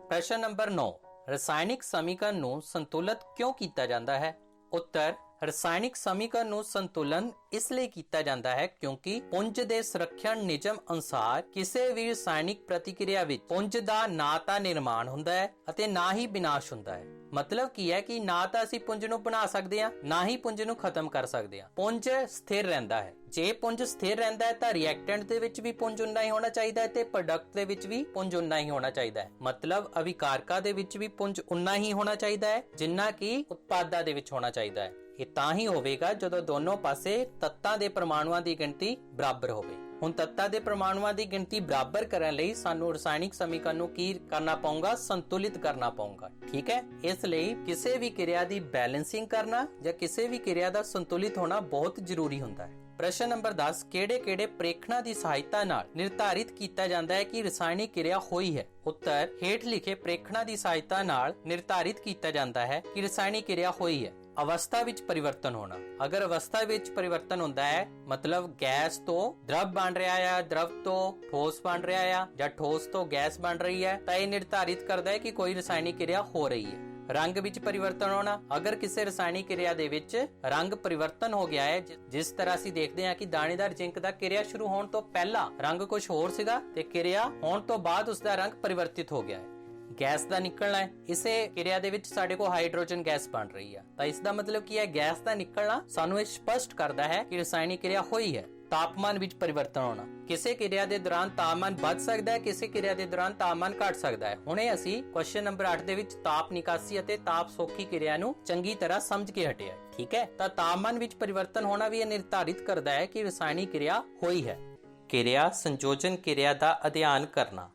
ਪ੍ਰਸ਼ਨ ਨੰਬਰ 9, ਰਸਾਇਣਿਕ ਸਮੀਕਰਨ ਨੂੰ ਸੰਤੁਲਿਤ ਕਿਉਂ ਕੀਤਾ ਜਾਂਦਾ ਹੈ? ਉੱਤਰ, ਰਸਾਇਣਿਕ ਸਮੀਕਰਨ ਨੂੰ ਸੰਤੁਲਨ ਇਸ ਲਈ ਕੀਤਾ ਜਾਂਦਾ ਹੈ ਕਿਉਂਕਿ ਪੁੰਜ ਦੇ ਸੁਰੱਖਿਅਨ ਨਿਯਮ ਅਨੁਸਾਰ ਕਿਸੇ ਵੀ ਰਸਾਇਣਿਕ ਪ੍ਰਤੀਕਿਰਿਆ ਵਿੱਚ ਪੁੰਜ ਦਾ ਨਾ ਤਾਂ ਨਿਰਮਾਣ ਹੁੰਦਾ ਹੈ ਅਤੇ ਨਾ ਹੀ ਵਿਨਾਸ਼ ਹੁੰਦਾ ਹੈ। ਮਤਲਬ ਕੀ ਹੈ ਕਿ ਨਾ ਤਾਂ ਅਸੀਂ ਪੁੰਜ ਨੂੰ ਬਣਾ ਸਕਦੇ ਹਾਂ, ਨਾ ਹੀ ਪੁੰਜ ਨੂੰ ਖਤਮ ਕਰ ਸਕਦੇ ਹਾਂ। ਪੁੰਜ ਸਥਿਰ ਰਹਿੰਦਾ ਹੈ। ਜੇ ਪੁੰਜ ਸਥਿਰ ਰਹਿੰਦਾ ਹੈ ਤਾਂ ਰਿਐਕਟੈਂਟ ਦੇ ਵਿੱਚ ਵੀ ਪੁੰਜ ਉਨਾ ਹੀ ਹੋਣਾ ਚਾਹੀਦਾ ਹੈ ਤੇ ਪ੍ਰੋਡਕਟ ਦੇ ਵਿੱਚ ਵੀ ਪੁੰਜ ਉਨਾ ਹੀ ਹੋਣਾ ਚਾਹੀਦਾ ਹੈ। ਮਤਲਬ ਅਵਿਕਾਰਕਾਂ ਦੇ ਵਿੱਚ ਵੀ ਪੁੰਜ ਉਨਾ ਹੀ ਹੋਣਾ ਚਾਹੀਦਾ ਹੈ ਜਿੰਨਾ ਕਿ ਉਤਪਾਦਾਂ ਦੇ ਵਿੱਚ ਹੋਣਾ ਚਾਹੀਦਾ ਹੈ। ਇਹ ਤਾਂ ਹੀ ਹੋਵੇਗਾ ਜਦੋਂ ਦੋਨੋਂ ਪਾਸੇ ਤੱਤਾਂ ਦੇ ਪਰਮਾਣੂਆਂ ਦੀ ਗਿਣਤੀ ਬਰਾਬਰ ਹੋਵੇ। ਹੁਣ ਤੱਤਾਂ ਦੇ ਪਰਮਾਣੂਆਂ ਦੀ ਗਿਣਤੀ ਬਰਾਬਰ ਕਰਨ ਲਈ ਸਾਨੂੰ ਰਸਾਇਣਿਕ ਸਮੀਕਰਨ ਨੂੰ ਕੀ ਕਰਨਾ ਪਊਗਾ? ਸੰਤੁਲਿਤ ਕਰਨਾ ਪਊਗਾ। ਠੀਕ ਹੈ, ਇਸ ਲਈ ਕਿਸੇ ਵੀ ਕਿਰਿਆ ਦੀ ਬੈਲੈਂਸਿੰਗ ਕਰਨਾ ਜਾਂ ਕਿਸੇ ਵੀ ਕਿਰਿਆ ਦਾ ਸੰਤੁਲਿਤ ਹੋਣਾ ਬਹੁਤ ਜ਼ਰੂਰੀ ਹੁੰਦਾ ਹੈ। ਪ੍ਰਸ਼ਨ ਨੰਬਰ 10, ਕਿਹੜੇ-ਕਿਹੜੇ ਪ੍ਰੇਖਣਾਂ ਦੀ ਸਹਾਇਤਾ ਨਾਲ ਨਿਰਧਾਰਿਤ ਕੀਤਾ ਜਾਂਦਾ ਹੈ ਕਿ ਰਸਾਇਣਿਕ ਕਿਰਿਆ ਹੋਈ ਹੈ? ਉੱਤਰ, ਹੇਠ ਲਿਖੇ ਪ੍ਰੇਖਣਾਂ ਦੀ ਸਹਾਇਤਾ ਨਾਲ ਨਿਰਧਾਰਿਤ ਕੀਤਾ ਜਾਂਦਾ ਹੈ ਕਿ ਰਸਾਇਣਿਕ ਕਿਰਿਆ ਹੋਈ ਹੈ। ਅਵਸਥਾ ਵਿੱਚ ਪਰਿਵਰਤਨ ਹੋਣਾ। ਅਗਰ ਅਵਸਥਾ ਵਿੱਚ ਪਰਿਵਰਤਨ ਹੁੰਦਾ ਹੈ ਮਤਲਬ ਗੈਸ ਤੋਂ ਦਰਵ ਬਣ ਰਿਹਾ ਹੈ, ਦਰਵ ਤੋਂ ਠੋਸ ਬਣ ਰਿਹਾ ਹੈ ਜਾਂ ਠੋਸ ਤੋਂ ਗੈਸ ਬਣ ਰਹੀ ਹੈ ਤਾਂ ਇਹ ਨਿਰਧਾਰਿਤ ਕਰਦਾ ਹੈ ਕਿ ਕੋਈ ਰਸਾਇਣਿਕ ਕਿਰਿਆ ਹੋ ਰਹੀ ਹੈ। ਰੰਗ ਵਿੱਚ ਪਰਿਵਰਤਨ ਹੋਣਾ। ਅਗਰ ਕਿਸੇ ਰਸਾਇਣਿਕ ਕਿਰਿਆ ਦੇ ਵਿੱਚ ਰੰਗ ਪਰਿਵਰਤਨ ਹੋ ਗਿਆ ਹੈ, ਜਿਸ ਤਰ੍ਹਾਂ ਅਸੀਂ ਦੇਖਦੇ ਹਾਂ ਕਿ ਦਾਣੇਦਾਰ ਜ਼ਿੰਕ ਦਾ ਕਿਰਿਆ ਸ਼ੁਰੂ ਹੋਣ ਤੋਂ ਪਹਿਲਾਂ ਰੰਗ ਕੁਝ ਹੋਰ ਸੀਗਾ ਤੇ ਕਿਰਿਆ ਹੋਣ ਤੋਂ ਬਾਅਦ ਉਸ ਦਾ ਰੰਗ ਪਰਿਵਰਤਿਤ ਹੋ ਗਿਆ ਹੈ। ਗੈਸ ਦਾ ਨਿਕਲਣਾ ਹੈ, ਇਸੇ ਕਿਰਿਆ ਦੇ ਵਿੱਚ ਸਾਡੇ ਕੋਲ ਹਾਈਡਰੋਜਨ ਗੈਸ ਬਣ ਰਹੀ ਹੈ ਤਾਂ ਇਸ ਦਾ ਮਤਲਬ ਕੀ ਹੈ? ਗੈਸ ਦਾ ਨਿਕਲਣਾ ਸਾਨੂੰ ਇਹ ਸਪਸ਼ਟ ਕਰਦਾ ਹੈ ਕਿ ਰਸਾਇਣਿਕ ਕਿਰਿਆ ਹੋਈ ਹੈ। ਤਾਪਮਾਨ ਵਿੱਚ ਪਰਿਵਰਤਨ ਹੋਣਾ। ਕਿਸੇ ਕਿਰਿਆ ਦੇ ਦੌਰਾਨ ਤਾਪਮਾਨ ਵੱਧ ਸਕਦਾ ਹੈ, ਕਿਸੇ ਕਿਰਿਆ ਦੇ ਦੌਰਾਨ ਤਾਪਮਾਨ ਘਟ ਸਕਦਾ ਹੈ। ਹੁਣੇ ਅਸੀਂ ਕੁਐਸਚਨ ਨੰਬਰ 8 ਦੇ ਵਿੱਚ ਤਾਪ ਨਿਕਾਸੀ ਅਤੇ ਤਾਪ ਸੋਖੀ ਕਿਰਿਆ ਨੂੰ ਚੰਗੀ ਤਰ੍ਹਾਂ ਸਮਝ ਕੇ ਹਟਿਆ। ਠੀਕ ਹੈ, ਤਾਂ ਤਾਪਮਾਨ ਵਿੱਚ ਪਰਿਵਰਤਨ ਹੋਣਾ ਵੀ ਇਹ ਨਿਰਧਾਰਿਤ ਕਰਦਾ ਹੈ ਕਿ ਰਸਾਇਣਿਕ ਕਿਰਿਆ ਹੋਈ ਹੈ। ਕਿਰਿਆ ਸੰਯੋਜਨ ਕਿਰਿਆ ਦਾ ਅਧਿਐਨ ਕਰਨਾ।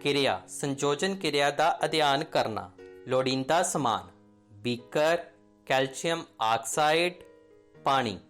ਕਿਰਿਆ ਸੰਯੋਜਨ ਕਿਰਿਆ ਦਾ ਅਧਿਐਨ ਕਰਨਾ। ਲੋੜੀਂਦਾ ਸਮਾਨ: ਬੀਕਰ, ਕੈਲਸ਼ੀਅਮ ਆਕਸਾਈਡ, ਪਾਣੀ।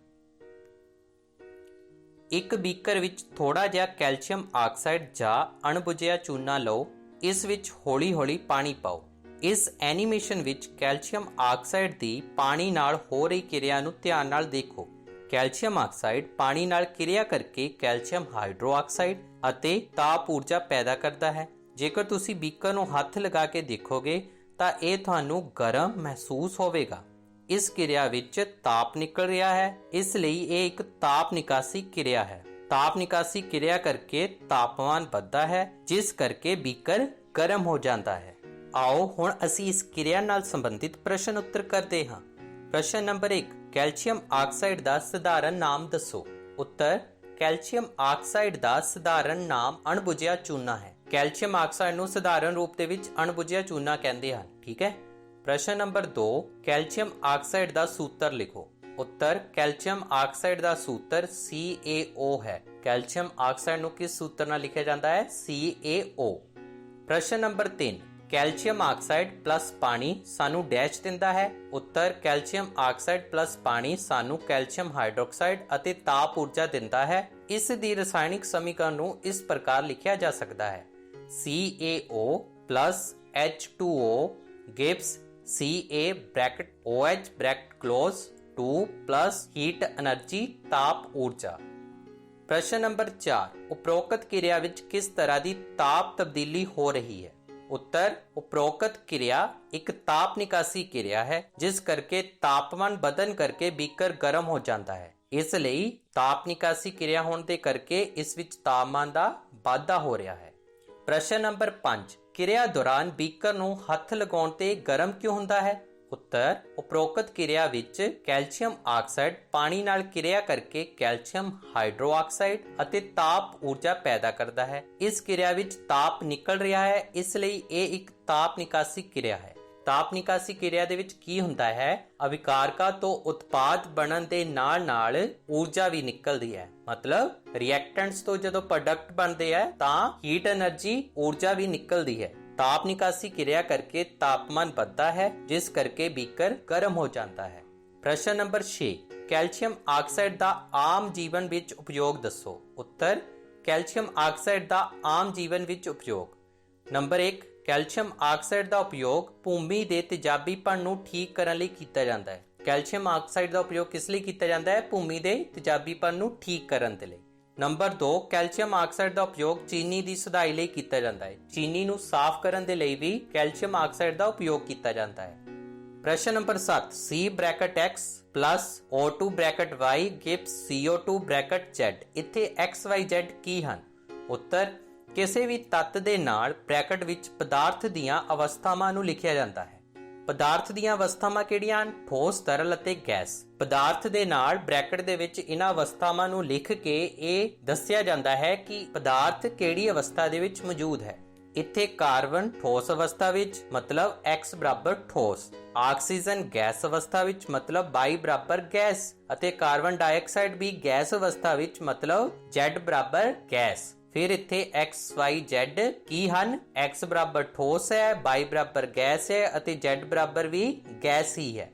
ਇੱਕ ਬੀਕਰ ਵਿੱਚ ਥੋੜਾ ਜਿਹਾ ਕੈਲਸ਼ੀਅਮ ਆਕਸਾਈਡ ਜਾਂ ਅਣਬੁਝਿਆ ਚੂਨਾ ਲਓ। ਇਸ ਵਿੱਚ ਹੌਲੀ-ਹੌਲੀ ਪਾਣੀ ਪਾਓ। ਇਸ ਐਨੀਮੇਸ਼ਨ ਵਿੱਚ ਕੈਲਸ਼ੀਅਮ ਆਕਸਾਈਡ ਦੀ ਪਾਣੀ ਨਾਲ ਹੋ ਰਹੀ ਕਿਰਿਆ ਨੂੰ ਧਿਆਨ ਨਾਲ ਦੇਖੋ। ਕੈਲਸ਼ੀਅਮ ਆਕਸਾਈਡ ਪਾਣੀ ਨਾਲ ਕਿਰਿਆ ਕਰਕੇ ਕੈਲਸ਼ੀਅਮ ਹਾਈਡਰੋਆਕਸਾਈਡ ਅਤੇ ਤਾਪ ਊਰਜਾ ਪੈਦਾ ਕਰਦਾ ਹੈ। ਜੇਕਰ ਤੁਸੀਂ ਬੀਕਰ ਨੂੰ ਹੱਥ ਲਗਾ ਕੇ ਦੇਖੋਗੇ ਤਾਂ ਇਹ ਤੁਹਾਨੂੰ ਗਰਮ ਮਹਿਸੂਸ ਹੋਵੇਗਾ। ਇਸ ਕਿਰਿਆ ਵਿੱਚ ਤਾਪ ਨਿਕਲ ਰਿਹਾ ਹੈ, ਇਸ ਲਈ ਇਹ ਇੱਕ ਤਾਪ ਨਿਕਾਸੀ ਕਿਰਿਆ ਹੈ। ਤਾਪ ਨਿਕਾਸੀ ਕਿਰਿਆ ਕਰਕੇ ਤਾਪਮਾਨ ਵੱਧਦਾ ਹੈ, ਜਿਸ ਕਰਕੇ ਬੀਕਰ ਗਰਮ ਹੋ ਜਾਂਦਾ ਹੈ। ਆਓ ਹੁਣ ਅਸੀਂ ਇਸ ਕਿਰਿਆ ਨਾਲ ਸੰਬੰਧਿਤ ਪ੍ਰਸ਼ਨ ਉੱਤਰ ਕਰਦੇ ਹਾਂ। ਪ੍ਰਸ਼ਨ ਨੰਬਰ 1, ਕੈਲਸ਼ੀਅਮ ਆਕਸਾਈਡ ਦਾ ਸਧਾਰਨ ਨਾਮ ਦੱਸੋ। ਉੱਤਰ, ਕੈਲਸ਼ੀਅਮ ਆਕਸਾਈਡ ਦਾ ਸਧਾਰਨ ਨਾਮ ਅਣਬੁਝਿਆ ਚੂਨਾ ਹੈ। ਕੈਲਸ਼ੀਅਮ ਆਕਸਾਈਡ ਨੂੰ ਸਧਾਰਨ ਰੂਪ ਦੇ ਵਿੱਚ ਅਣਬੁਝਿਆ ਚੂਨਾ ਕਹਿੰਦੇ ਹਨ। ਠੀਕ ਹੈ। ਪ੍ਰਸ਼ਨ ਨੰਬਰ 2, ਕੈਲਸ਼ੀਅਮ ਆਕਸਾਈਡ ਦਾ ਸੂਤਰ ਲਿਖੋ। ਉੱਤਰ, ਕੈਲਸ਼ੀਅਮ ਆਕਸਾਈਡ ਦਾ ਸੂਤਰ CaO ਹੈ। ਕੈਲਸ਼ੀਅਮ ਆਕਸਾਈਡ ਨੂੰ ਕਿਸ ਸੂਤਰ ਨਾਲ ਲਿਖਿਆ ਜਾਂਦਾ ਹੈ? CaO। ਪ੍ਰਸ਼ਨ ਨੰਬਰ 3, ਕੈਲਸ਼ੀਅਮ ਆਕਸਾਈਡ ਪਲੱਸ ਪਾਣੀ ਸਾਨੂੰ ਡੈਸ਼ ਦਿੰਦਾ ਹੈ। ਉੱਤਰ, ਕੈਲਸ਼ੀਅਮ ਆਕਸਾਈਡ ਪਲੱਸ ਪਾਣੀ ਸਾਨੂੰ ਕੈਲਸ਼ੀਅਮ ਹਾਈਡਰੋਕਸਾਈਡ ਅਤੇ ਤਾਪ ਊਰਜਾ ਦਿੰਦਾ ਹੈ। ਇਸ ਦੀ ਰਸਾਇਣਿਕ ਸਮੀਕਰਨ ਨੂੰ ਇਸ ਪ੍ਰਕਾਰ ਲਿਖਿਆ ਜਾ ਸਕਦਾ ਹੈ: CaO plus H2O gives Ca(OH) 2 plus heat energy ਤਾਪ ਊਰਜਾ। ਪ੍ਰਸ਼ਨ ਨੰਬਰ 4, ਉਪਰੋਕਤ ਕਿਰਿਆ ਵਿੱਚ ਕਿਸ ਤਰ੍ਹਾਂ ਦੀ ਤਾਪ ਤਬਦੀਲੀ ਹੋ ਰਹੀ ਹੈ? ਉੱਤਰ, ਉਪਰੋਕਤ ਕਿਰਿਆ ਇੱਕ ਤਾਪ ਨਿਕਾਸੀ ਕਿਰਿਆ ਹੈ, ਜਿਸ ਕਰਕੇ ਤਾਪਮਾਨ ਵਧਣ ਕਰਕੇ ਬੀਕਰ ਗਰਮ ਹੋ ਜਾਂਦਾ ਹੈ। ਇਸ ਲਈ ਤਾਪ ਨਿਕਾਸੀ ਕਿਰਿਆ ਹੋਣ ਦੇ ਕਰਕੇ ਇਸ ਵਿੱਚ ਤਾਪਮਾਨ ਦਾ ਵਾਧਾ ਹੋ ਰਿਹਾ ਹੈ। ਪ੍ਰਸ਼ਨ ਨੰਬਰ 5, ਕਿਰਿਆ ਦੌਰਾਨ ਬੀਕਰ ਨੂੰ ਹੱਥ ਲਗਾਉਣ ਤੇ ਗਰਮ ਕਿਉਂ ਹੁੰਦਾ ਹੈ? ਉੱਤਰ, ਉਪਰੋਕਤ ਕਿਰਿਆ ਵਿੱਚ ਕੈਲਸ਼ੀਅਮ ਆਕਸਾਈਡ ਪਾਣੀ ਨਾਲ ਕਿਰਿਆ ਕਰਕੇ ਕੈਲਸ਼ੀਅਮ ਹਾਈਡਰੋਆਕਸਾਈਡ ਅਤੇ ਤਾਪ ਊਰਜਾ ਪੈਦਾ ਕਰਦਾ ਹੈ। ਇਸ ਕਿਰਿਆ ਵਿੱਚ ਤਾਪ ਨਿਕਲ ਰਿਹਾ ਹੈ, ਇਸ ਲਈ ਇਹ ਇੱਕ ਤਾਪ ਨਿਕਾਸੀ ਕਿਰਿਆ ਹੈ। ਤਾਪ ਨਿਕਾਸੀ ਕਿਰਿਆ ਦੇ ਵਿੱਚ ਕੀ ਹੁੰਦਾ ਹੈ? ਅਭਿਕਾਰਕਾਂ ਤੋਂ ਉਤਪਾਦ ਬਣਨ ਦੇ ਨਾਲ ਊਰਜਾ ਵੀ ਨਿਕਲਦੀ ਹੈ। ਮਤਲਬ ਰਿਐਕਟੈਂਟਸ ਤੋਂ ਜਦੋਂ ਪ੍ਰੋਡਕਟ ਬਣਦੇ ਆ ਤਾਂ ਹੀਟ એનર્ਜੀ ਊਰਜਾ ਵੀ ਨਿਕਲਦੀ ਹੈ। ਤਾਪ ਨਿਕਾਸੀ ਕਿਰਿਆ ਕਰਕੇ ਤਾਪਮਾਨ ਵੱਧਦਾ ਹੈ, ਜਿਸ ਕਰਕੇ ਬੀਕਰ ਗਰਮ ਹੋ ਜਾਂਦਾ ਹੈ। ਪ੍ਰਸ਼ਨ ਨੰਬਰ 6, ਕੈਲਸ਼ੀਅਮ ਆਕਸਾਈਡ ਦਾ ਆਮ ਜੀਵਨ ਵਿੱਚ ਉਪਯੋਗ ਦੱਸੋ। ਉੱਤਰ, ਕੈਲਸ਼ੀਅਮ ਆਕਸਾਈਡ ਦਾ ਆਮ ਜੀਵਨ ਵਿੱਚ ਉਪਯੋਗ। ਨੰਬਰ 1, ਕੈਲਸ਼ੀਅਮ ਆਕਸਾਈਡ ਦਾ ਉਪਯੋਗ ਭੂਮੀ ਦੇ ਤੇਜ਼ਾਬੀਪਣ ਨੂੰ ਠੀਕ ਕਰਨ ਲਈ ਕੀਤਾ ਜਾਂਦਾ ਹੈ। ਕੈਲਸ਼ੀਅਮ ਆਕਸਾਈਡ ਦਾ ਉਪਯੋਗ ਕਿਸ ਲਈ ਕੀਤਾ ਜਾਂਦਾ ਹੈ? ਭੂਮੀ ਦੇ ਤੇਜ਼ਾਬੀਪਣ ਨੂੰ ਠੀਕ ਕਰਨ ਦੇ ਲਈ। ਨੰਬਰ 2, ਕੈਲਸ਼ੀਅਮ ਆਕਸਾਈਡ ਦਾ ਉਪਯੋਗ ਚੀਨੀ ਦੀ ਸੁਧਾਈ ਲਈ ਕੀਤਾ ਜਾਂਦਾ ਹੈ। ਚੀਨੀ ਨੂੰ ਸਾਫ਼ ਕਰਨ ਦੇ ਲਈ ਵੀ ਕੈਲਸ਼ੀਅਮ ਆਕਸਾਈਡ ਦਾ ਉਪਯੋਗ ਕੀਤਾ ਜਾਂਦਾ ਹੈ। ਪ੍ਰਸ਼ਨ number 7, C(x) plus O2(y) gives CO2(z)। ਇੱਥੇ x, y, z ਕੀ ਹਨ? ਉੱਤਰ, ਕਿਸੇ ਵੀ ਤੱਤ ਦੇ ਨਾਲ ਬ੍ਰੈਕਟ ਵਿੱਚ ਪਦਾਰਥ ਦੀਆਂ ਅਵਸਥਾਵਾਂ ਨੂੰ ਲਿਖਿਆ ਜਾਂਦਾ ਹੈ। ਪਦਾਰਥ ਦੀਆਂ ਅਵਸਥਾਵਾਂ ਕਿਹੜੀਆਂ ਹਨ? ਠੋਸ, ਤਰਲ ਅਤੇ ਗੈਸ। ਪਦਾਰਥ ਦੇ ਨਾਲ ਬ੍ਰੈਕਟ ਦੇ ਵਿੱਚ ਇਹਨਾਂ ਅਵਸਥਾਵਾਂ ਨੂੰ ਲਿਖ ਕੇ ਇਹ ਦੱਸਿਆ ਜਾਂਦਾ ਹੈ ਕਿ ਪਦਾਰਥ ਕਿਹੜੀ ਅਵਸਥਾ ਦੇ ਵਿੱਚ ਮੌਜੂਦ ਹੈ। ਇੱਥੇ ਕਾਰਬਨ ਠੋਸ ਅਵਸਥਾ ਵਿੱਚ, ਮਤਲਬ x ਬਰਾਬਰ ਠੋਸ। ਆਕਸੀਜਨ ਗੈਸ ਅਵਸਥਾ ਵਿੱਚ, ਮਤਲਬ y ਬਰਾਬਰ ਗੈਸ। ਅਤੇ ਕਾਰਬਨ ਡਾਈਆਕਸਾਈਡ ਵੀ ਗੈਸ ਅਵਸਥਾ ਵਿੱਚ, ਮਤਲਬ z ਬਰਾਬਰ ਗੈਸ। ਫਿਰ ਇੱਥੇ x, y, z ਕੀ ਹਨ? x ਬਰਾਬਰ ਠੋਸ ਹੈ, y ਬਰਾਬਰ ਗੈਸ ਹੈ ਅਤੇ z ਬਰਾਬਰ ਵੀ ਗੈਸ ਹੀ ਹੈ।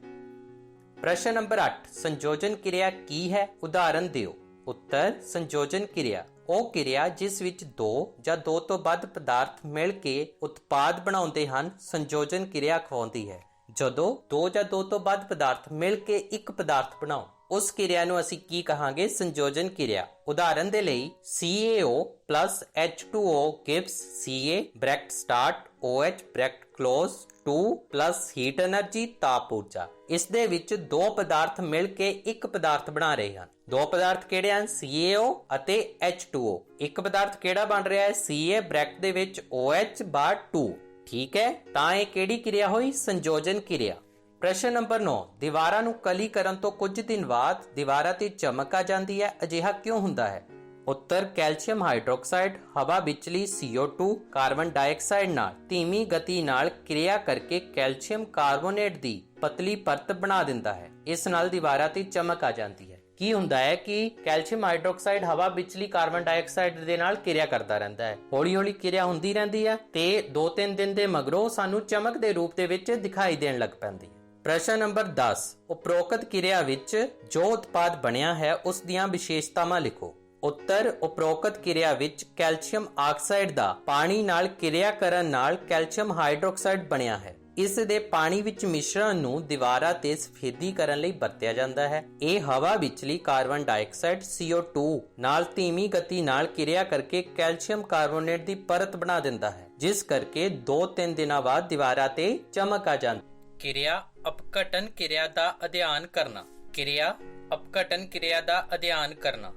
ਪ੍ਰਸ਼ਨ ਨੰਬਰ 8, ਸੰਯੋਜਨ ਕਿਰਿਆ ਕੀ ਹੈ? ਉਦਾਹਰਨ ਦਿਓ। ਉੱਤਰ, ਸੰਯੋਜਨ ਕਿਰਿਆ ਉਹ ਕਿਰਿਆ ਜਿਸ ਵਿੱਚ 2 ਜਾਂ 2 ਤੋਂ ਵੱਧ ਪਦਾਰਥ ਮਿਲ ਕੇ ਉਤਪਾਦ ਬਣਾਉਂਦੇ ਹਨ, ਸੰਯੋਜਨ ਕਿਰਿਆ ਅਖਵਾਉਂਦੀ ਹੈ। ਜਦੋਂ 2 ਜਾਂ 2 ਤੋਂ ਵੱਧ ਪਦਾਰਥ ਮਿਲ ਕੇ ਇੱਕ ਪਦਾਰਥ ਬਣਾਉਣ, ਉਸ ਕਿਰਿਆ ਨੂੰ ਅਸੀਂ ਕੀ ਕਹਾਂਗੇ? ਸੰਯੋਜਨ ਕਿਰਿਆ। ਉਦਾਹਰਨ ਦੇ ਲਈ CaO plus H2O gives Ca (bracket start) OH (bracket close) 2 plus heat energy ਤਾਪ ਊਰਜਾ। ਇਸ ਦੇ ਵਿੱਚ 2 ਪਦਾਰਥ ਮਿਲ ਕੇ ਇੱਕ ਪਦਾਰਥ ਬਣਾ ਰਹੇ ਹਨ। 2 ਪਦਾਰਥ ਕਿਹੜੇ ਹਨ? CaO ਅਤੇ H2O। ਇੱਕ ਪਦਾਰਥ ਕਿਹੜਾ ਬਣ ਰਿਹਾ ਹੈ? Ca ਬ੍ਰੈਕਟ ਦੇ ਵਿੱਚ OH/2। ਠੀਕ ਹੈ, ਤਾਂ ਇਹ ਕਿਹੜੀ ਕਿਰਿਆ ਹੋਈ? ਸੰਯੋਜਨ ਕਿਰਿਆ। ਪ੍ਰਸ਼ਨ ਨੰਬਰ 9, ਦੀਵਾਰਾਂ ਨੂੰ ਕਲੀ ਕਰਨ ਤੋਂ ਕੁਝ ਦਿਨ ਬਾਅਦ ਦੀਵਾਰਾਂ ਤੇ ਚਮਕ ਆ ਜਾਂਦੀ ਹੈ, ਅਜਿਹਾ ਕਿਉਂ ਹੁੰਦਾ ਹੈ? ਉੱਤਰ, ਕੈਲਸ਼ੀਅਮ ਹਾਈਡਰੋਕਸਾਈਡ ਹਵਾ ਵਿਚਲੀ CO2 ਕਾਰਬਨ ਡਾਈਆਕਸਾਈਡ ਨਾਲ ਧੀਮੀ ਗਤੀ ਨਾਲ ਕਿਰਿਆ ਕਰਕੇ ਕੈਲਸ਼ੀਅਮ ਕਾਰਬੋਨੇਟ ਦੀ ਪਤਲੀ ਪਰਤ ਬਣਾ ਦਿੰਦਾ ਹੈ। ਇਸ ਨਾਲ ਦੀਵਾਰਾਂ ਤੇ ਚਮਕ ਆ ਜਾਂਦੀ ਹੈ। ਕੀ ਹੁੰਦਾ ਹੈ ਕਿ ਕੈਲਸ਼ੀਅਮ ਹਾਈਡਰੋਕਸਾਈਡ ਹਵਾ ਵਿਚਲੀ ਕਾਰਬਨ ਡਾਈਆਕਸਾਈਡ ਦੇ ਨਾਲ ਕਿਰਿਆ ਕਰਦਾ ਰਹਿੰਦਾ ਹੈ। ਹੌਲੀ ਹੌਲੀ ਕਿਰਿਆ ਹੁੰਦੀ ਰਹਿੰਦੀ ਹੈ ਤੇ 2-3 ਦਿਨ ਦੇ ਮਗਰੋਂ ਸਾਨੂੰ ਚਮਕ ਦੇ ਰੂਪ ਦੇ ਵਿੱਚ ਦਿਖਾਈ ਦੇਣ ਲੱਗ ਪੈਂਦੀ ਹੈ। ਪ੍ਰਸ਼ਨ ਨੰਬਰ 10, ਉਪਰੋਕਤ ਕਿਰਿਆ ਵਿੱਚ ਜੋ ਉਤਪਾਦ ਬਣਿਆ ਹੈ ਉਸ ਦੀਆਂ ਵਿਸ਼ੇਸ਼ਤਾਵਾਂ ਲਿਖੋ। ਉੱਤਰ, ਉਪਰੋਕਤ ਕਿਰਿਆ ਵਿੱਚ ਕੈਲਸ਼ੀਅਮ ਆਕਸਾਈਡ ਦਾ ਪਾਣੀ ਨਾਲ ਕਿਰਿਆ ਕਰਨ ਨਾਲ ਕੈਲਸ਼ੀਅਮ ਹਾਈਡਰੋਕਸਾਈਡ ਬਣਿਆ ਹੈ। ਇਸ ਦੇ ਪਾਣੀ ਵਿੱਚ ਮਿਸ਼ਰਣ ਨੂੰ ਦੀਵਾਰਾਂ ਤੇ ਸਫੇਦੀ ਕਰਨ ਲਈ ਵਰਤਿਆ ਜਾਂਦਾ ਹੈ। ਇਹ ਹਵਾ ਵਿਚਲੀ ਕਾਰਬਨ ਡਾਈਆਕਸਾਈਡ CO2 ਨਾਲ ਧੀਮੀ ਗਤੀ ਨਾਲ ਕਿਰਿਆ ਕਰਕੇ ਕੈਲਸ਼ੀਅਮ ਕਾਰਬੋਨੇਟ ਦੀ ਪਰਤ ਬਣਾ ਦਿੰਦਾ ਹੈ, ਜਿਸ ਕਰਕੇ 2-3 ਦਿਨਾਂ ਬਾਅਦ ਦੀਵਾਰਾਂ ਤੇ ਚਮਕ ਆ ਜਾਂਦੀ ਹੈ। ਕਿਰਿਆ ਅਪਘਟਨ ਕਿਰਿਆ ਦਾ ਅਧਿਐਨ ਕਰਨਾ। ਕਿਰਿਆ ਅਪਘਟਨ ਕਿਰਿਆ ਦਾ ਅਧਿਐਨ ਕਰਨਾ।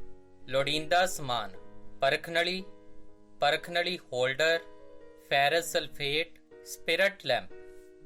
ਲੋੜੀਂਦਾ ਸਮਾਨ: ਪਰਖ ਨਲੀ holder, ferrous sulphate, spirit lamp.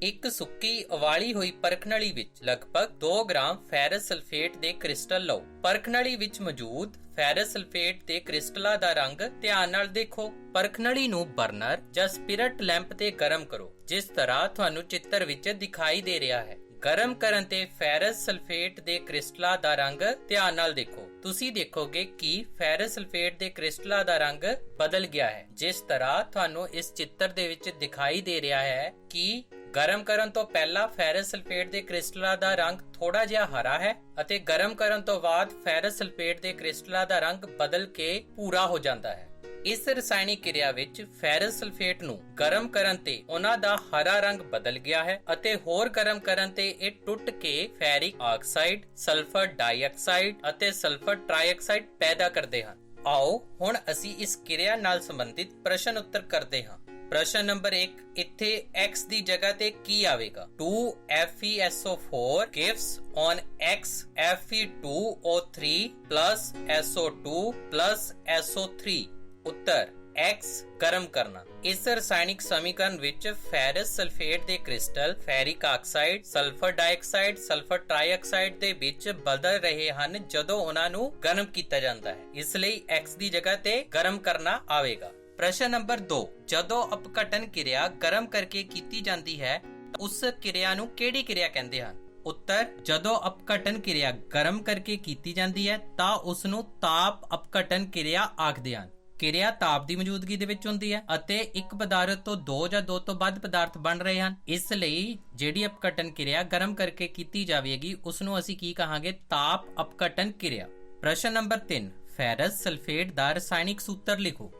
ਇੱਕ ਸੁੱਕੀ ਉਬਾਲੀ ਹੋਈ ਪਰਖ ਨਲੀ ਵਿੱਚ ਲਗਭਗ 2 ਗ੍ਰਾਮ ਫੈਰਸ ਸਲਫੇਟ ਦੇ ਕ੍ਰਿਸਟਲ ਲਓ। ਪਰਖ ਨਲੀ ਵਿੱਚ ਮੌਜੂਦ ਫੈਰਸ ਸਲਫੇਟ ਦੇ ਕ੍ਰਿਸਟਲਾਂ ਦਾ ਰੰਗ ਧਿਆਨ ਨਾਲ ਦੇਖੋ। ਪਰਖ ਨਲੀ ਨੂੰ ਬਰਨਰ ਜਾਂ ਸਪਿਰਟ ਲੈਂਪ ਤੇ ਗਰਮ ਕਰੋ, ਜਿਸ ਤਰ੍ਹਾਂ ਤੁਹਾਨੂੰ ਚਿੱਤਰ ਵਿੱਚ ਦਿਖਾਈ ਦੇ ਰਿਹਾ ਹੈ। ਗਰਮ ਕਰਨ ਤੇ ਫੈਰਸ ਸਲਫੇਟ ਦੇ ਕ੍ਰਿਸਟਲਾਂ ਦਾ ਰੰਗ ਧਿਆਨ ਨਾਲ ਦੇਖੋ। ਤੁਸੀਂ ਦੇਖੋਗੇ ਕਿ ਫੈਰਸ ਸਲਫੇਟ ਦੇ ਕ੍ਰਿਸਟਲਾਂ ਦਾ ਰੰਗ ਬਦਲ ਗਿਆ ਹੈ, ਜਿਸ ਤਰ੍ਹਾਂ ਤੁਹਾਨੂੰ ਇਸ ਚਿੱਤਰ ਦੇ ਵਿੱਚ ਦਿਖਾਈ ਦੇ ਰਿਹਾ ਹੈ ਕਿ ਗਰਮ ਕਰਨ ਤੋਂ ਪਹਿਲਾਂ ਫੈਰਸ ਸਲਫੇਟ ਦੇ ਕ੍ਰਿਸਟਲਾਂ ਦਾ ਰੰਗ ਥੋੜਾ ਜਿਹਾ ਹਰਾ ਹੈ ਅਤੇ ਗਰਮ ਕਰਨ ਤੋਂ ਬਾਅਦ ਫੈਰਸ ਸਲਫੇਟ ਦੇ ਕ੍ਰਿਸਟਲਾਂ ਦਾ ਰੰਗ ਬਦਲ ਕੇ ਭੂਰਾ ਹੋ ਜਾਂਦਾ ਹੈ। ਇਸ ਰਸਾਇਣਿਕ ਕਿਰਿਆ ਵਿੱਚ ਫੈਰਸ ਸਲਫੇਟ ਨੂੰ ਗਰਮ ਕਰਨ ਤੇ ਉਹਨਾਂ ਦਾ ਹਰਾ ਰੰਗ ਬਦਲ ਗਿਆ ਹੈ ਅਤੇ ਹੋਰ ਗਰਮ ਕਰਨ ਤੇ ਇਹ ਟੁੱਟ ਕੇ ਫੈਰਿਕ ਆਕਸਾਈਡ, ਸਲਫਰ ਡਾਈਆਕਸਾਈਡ ਅਤੇ ਸਲਫਰ ਟ੍ਰਾਈਆਕਸਾਈਡ ਪੈਦਾ ਕਰਦੇ ਹਨ। ਆਓ ਹੁਣ ਅਸੀਂ ਇਸ ਕਿਰਿਆ ਨਾਲ ਸੰਬੰਧਿਤ ਪ੍ਰਸ਼ਨ ਉੱਤਰ ਕਰਦੇ ਹਾਂ। ਪ੍ਰਸ਼ਨ ਨੰਬਰ 1, ਇੱਥੇ X ਦੀ ਜਗ੍ਹਾ ਤੇ ਕੀ ਆਵੇਗਾ? 2FeSO4 gives on X Fe2O3 plus SO2 plus SO3। Uttar, X ਗਰਮ ਕਰਨਾ। ਇਸ ਰਸਾਇਣਿਕ ਸਮੀਕਰਨ ਵਿੱਚ ਫੈਰਸ ਸਲਫੇਟ ਦੇ crystal ferric oxide, sulphur dioxide, sulphur trioxide ਦੇ ਵਿੱਚ ਬਦਲ ਰਹੇ ਹਨ ਜਦੋਂ ਉਹਨਾਂ ਨੂੰ ਗਰਮ ਕੀਤਾ ਜਾਂਦਾ ਹੈ। ਇਸ ਲਈ X ਦੀ ਜਗ੍ਹਾ ਤੇ ਗਰਮ ਕਰਨਾ ਆਵੇਗਾ। ਪ੍ਰਸ਼ਨ ਨੰਬਰ 2, ਜਦੋਂ ਅਪਘਟਨ ਕਿਰਿਆ ਗਰਮ ਕਰਕੇ ਕੀਤੀ ਜਾਂਦੀ ਹੈ ਤਾਂ ਉਸ ਕਿਰਿਆ ਨੂੰ ਕਿਹੜੀ ਕਿਰਿਆ ਕਹਿੰਦੇ ਹਨ? ਉੱਤਰ, ਜਦੋਂ ਅਪਘਟਨ ਕਿਰਿਆ ਗਰਮ ਕਰਕੇ ਕੀਤੀ ਜਾਂਦੀ ਹੈ ਤਾਂ ਉਸ ਨੂੰ ਤਾਪ ਅਪਘਟਨ ਕਿਰਿਆ ਆਖਦੇ ਹਨ। ਕਿਰਿਆ ਤਾਪ ਦੀ ਮੌਜੂਦਗੀ ਦੇ ਵਿੱਚ ਹੁੰਦੀ ਹੈ ਅਤੇ ਇੱਕ ਪਦਾਰਥ ਤੋਂ ਦੋ ਜਾਂ ਦੋ ਤੋਂ ਵੱਧ ਪਦਾਰਥ ਬਣ ਰਹੇ ਹਨ। ਇਸ ਲਈ ਜਿਹੜੀ ਅਪਘਟਨ ਕਿਰਿਆ ਗਰਮ ਕਰਕੇ ਕੀਤੀ ਜਾਵੇਗੀ ਉਸ ਨੂੰ ਅਸੀਂ ਕੀ ਕਹਾਂਗੇ? ਤਾਪ ਅਪਘਟਨ ਕਿਰਿਆ। ਪ੍ਰਸ਼ਨ ਨੰਬਰ 3, ਫੈਰਸ ਸਲਫੇਟ ਦਾ ਰਸਾਇਣਿਕ ਸੂਤਰ ਲਿਖੋ।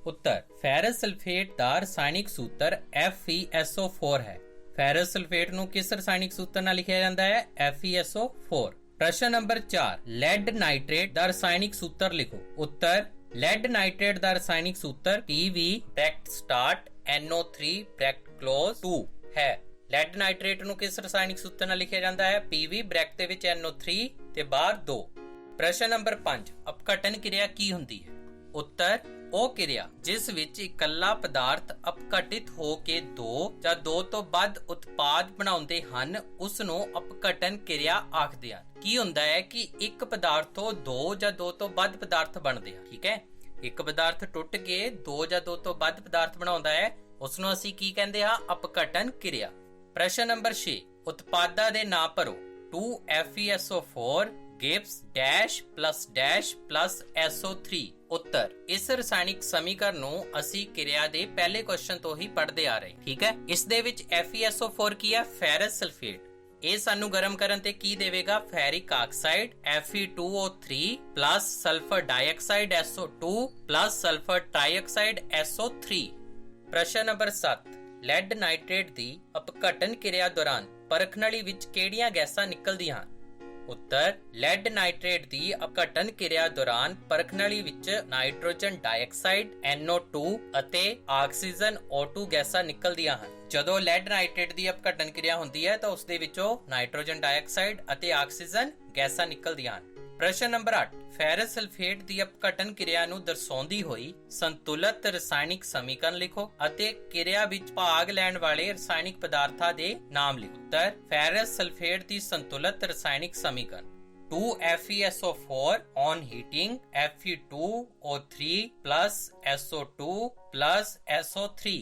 ਉੱਤਰ, ਫੈਰਸ ਸਲਫੇਟ ਦਾ ਰਸਾਇਣਿਕ ਸੂਤਰ FeSO4 ਹੈ। ਫੈਰਸ ਸਲਫੇਟ ਨੂੰ ਕਿਸ ਰਸਾਇਣਿਕ ਸੂਤਰ ਨਾਲ ਲਿਖਿਆ ਜਾਂਦਾ ਹੈ? FeSO4। ਪ੍ਰਸ਼ਨ ਨੰਬਰ 4, ਲੈਡ ਨਾਈਟ੍ਰੇਟ ਦਾ ਰਸਾਇਣਿਕ ਸੂਤਰ ਲਿਖੋ। ਉੱਤਰ, ਲੈਡ ਨਾਈਟ੍ਰੇਟ ਦਾ ਰਸਾਇਣਿਕ ਸੂਤਰ PV(NO3)2 ਹੈ। ਲੈਡ ਨਾਈਟ੍ਰੇਟ ਨੂੰ ਕਿਸ ਰਸਾਇਣਿਕ ਸੂਤਰ ਨਾਲ ਲਿਖਿਆ ਜਾਂਦਾ ਹੈ? PV ਦੇ ਵਿੱਚ NO3 ਤੇ ਬਾਹਰ 2। ਪ੍ਰਸ਼ਨ ਨੰਬਰ 5, ਅਪਘਟਨ ਕਿਰਿਆ ਕੀ ਹੁੰਦੀ ਹੈ? ਉੱਤਰ, ਉਹ ਕਿਰਿਆ ਜਿਸ ਵਿੱਚ ਇਕੱਲਾ ਪਦਾਰਥ ਅਪਘਟਿਤ ਹੋ ਕੇ ਦੋ ਜਾਂ ਦੋ ਤੋਂ ਵੱਧ ਉਤਪਾਦ ਬਣਾਉਂਦੇ ਹਨ ਉਸ ਨੂੰ ਅਪਘਟਨ ਕਿਰਿਆ ਆਖਦੇ ਹਨ। ਕੀ ਹੁੰਦਾ ਹੈ ਕਿ ਇੱਕ ਪਦਾਰਥ ਤੋਂ ਦੋ ਜਾਂ ਦੋ ਤੋਂ ਵੱਧ ਪਦਾਰਥ ਬਣਦੇ ਹਨ। ਠੀਕ ਹੈ, ਇੱਕ ਪਦਾਰਥ ਟੁੱਟ ਕੇ ਦੋ ਜਾਂ ਦੋ ਤੋਂ ਵੱਧ ਪਦਾਰਥ ਬਣਾਉਂਦਾ ਹੈ, ਉਸ ਨੂੰ ਅਸੀਂ ਕੀ ਕਹਿੰਦੇ ਹਾਂ? ਅਪਘਟਨ ਕਿਰਿਆ। ਪ੍ਰਸ਼ਨ ਨੰਬਰ 6, ਉਤਪਾਦਾਂ ਦੇ ਨਾਂ ਭਰੋ। 2FeSO4 gives dash plus dash plus SO3। ਉੱਤਰ, ਇਸ ਰਸਾਇਣਿਕ ਸਮੀਕਰਨ ਨੂੰ ਅਸੀਂ ਕਿਰਿਆ ਦੇ ਪਹਿਲੇ ਕੁਐਸਚਨ ਤੋਂ ਹੀ ਪੜ੍ਹਦੇ ਆ ਰਹੇ। ਠੀਕ ਹੈ, ਇਸ ਦੇ ਵਿੱਚ FeSO4 ਕੀ ਹੈ? Ferrous sulphate. ਇਹ ਸਾਨੂੰ ਗਰਮ ਕਰਨ ਤੇ ਕੀ ਦੇਵੇਗਾ? Ferric oxide Fe2O3 plus sulphur dioxide SO2 plus sulphur trioxide SO3। ਪ੍ਰਸ਼ਨ ਨੰਬਰ 7, ਲੈਡ ਨਾਈਟ੍ਰੇਟ ਦੀ ਅਪਘਟਨ ਕਿਰਿਆ ਦੌਰਾਨ ਪਰਖਨਲੀ ਵਿੱਚ ਕਿਹੜੀਆਂ ਗੈਸਾਂ ਨਿਕਲਦੀਆਂ ਹਨ? ਉੱਤਰ, ਲੈਡ ਨਾਈਟ੍ਰੇਟ ਦੀ ਅਪਘਟਨ ਕਿਰਿਆ ਦੌਰਾਨ ਪਰਖਨਲੀ ਵਿੱਚ ਨਾਈਟ੍ਰੋਜਨ ਡਾਈਆਕਸਾਈਡ NO2 ਅਤੇ ਆਕਸੀਜਨ O2 ਗੈਸਾਂ ਨਿਕਲਦੀਆਂ ਹਨ। ਜਦੋਂ ਲੈਡ ਨਾਈਟ੍ਰੇਟ ਦੀ ਅਪਘਟਨ ਕਿਰਿਆ ਹੁੰਦੀ ਹੈ ਤਾਂ ਉਸ ਦੇ ਵਿੱਚੋਂ ਨਾਈਟ੍ਰੋਜਨ ਡਾਈਆਕਸਾਈਡ ਅਤੇ ਆਕਸੀਜਨ ਗੈਸਾਂ ਨਿਕਲਦੀਆਂ ਹਨ। ਪ੍ਰਸ਼ਨ ਨੰਬਰ 8, ਫੈਰਸ ਸਲਫੇਟ ਦੀ ਅਪਘਟਨ ਕਿਰਿਆ ਨੂੰ ਦਰਸਾਉਂਦੀ ਹੋਈ ਸੰਤੁਲਿਤ ਰਸਾਇਣਿਕ ਸਮੀਕਰਨ ਲਿਖੋ ਅਤੇ ਕਿਰਿਆ ਵਿੱਚ ਭਾਗ ਲੈਣ ਵਾਲੇ ਰਸਾਇਣਿਕ ਪਦਾਰਥਾਂ ਦੇ ਨਾਮ ਲਿਖੋ। ਉੱਤਰ, ਫੈਰਸ ਸਲਫੇਟ ਦੀ ਸੰਤੁਲਿਤ ਰਸਾਇਣਿਕ ਸਮੀਕਰਨ 2FeSO4 on heating Fe2O3 plus SO2 plus SO3।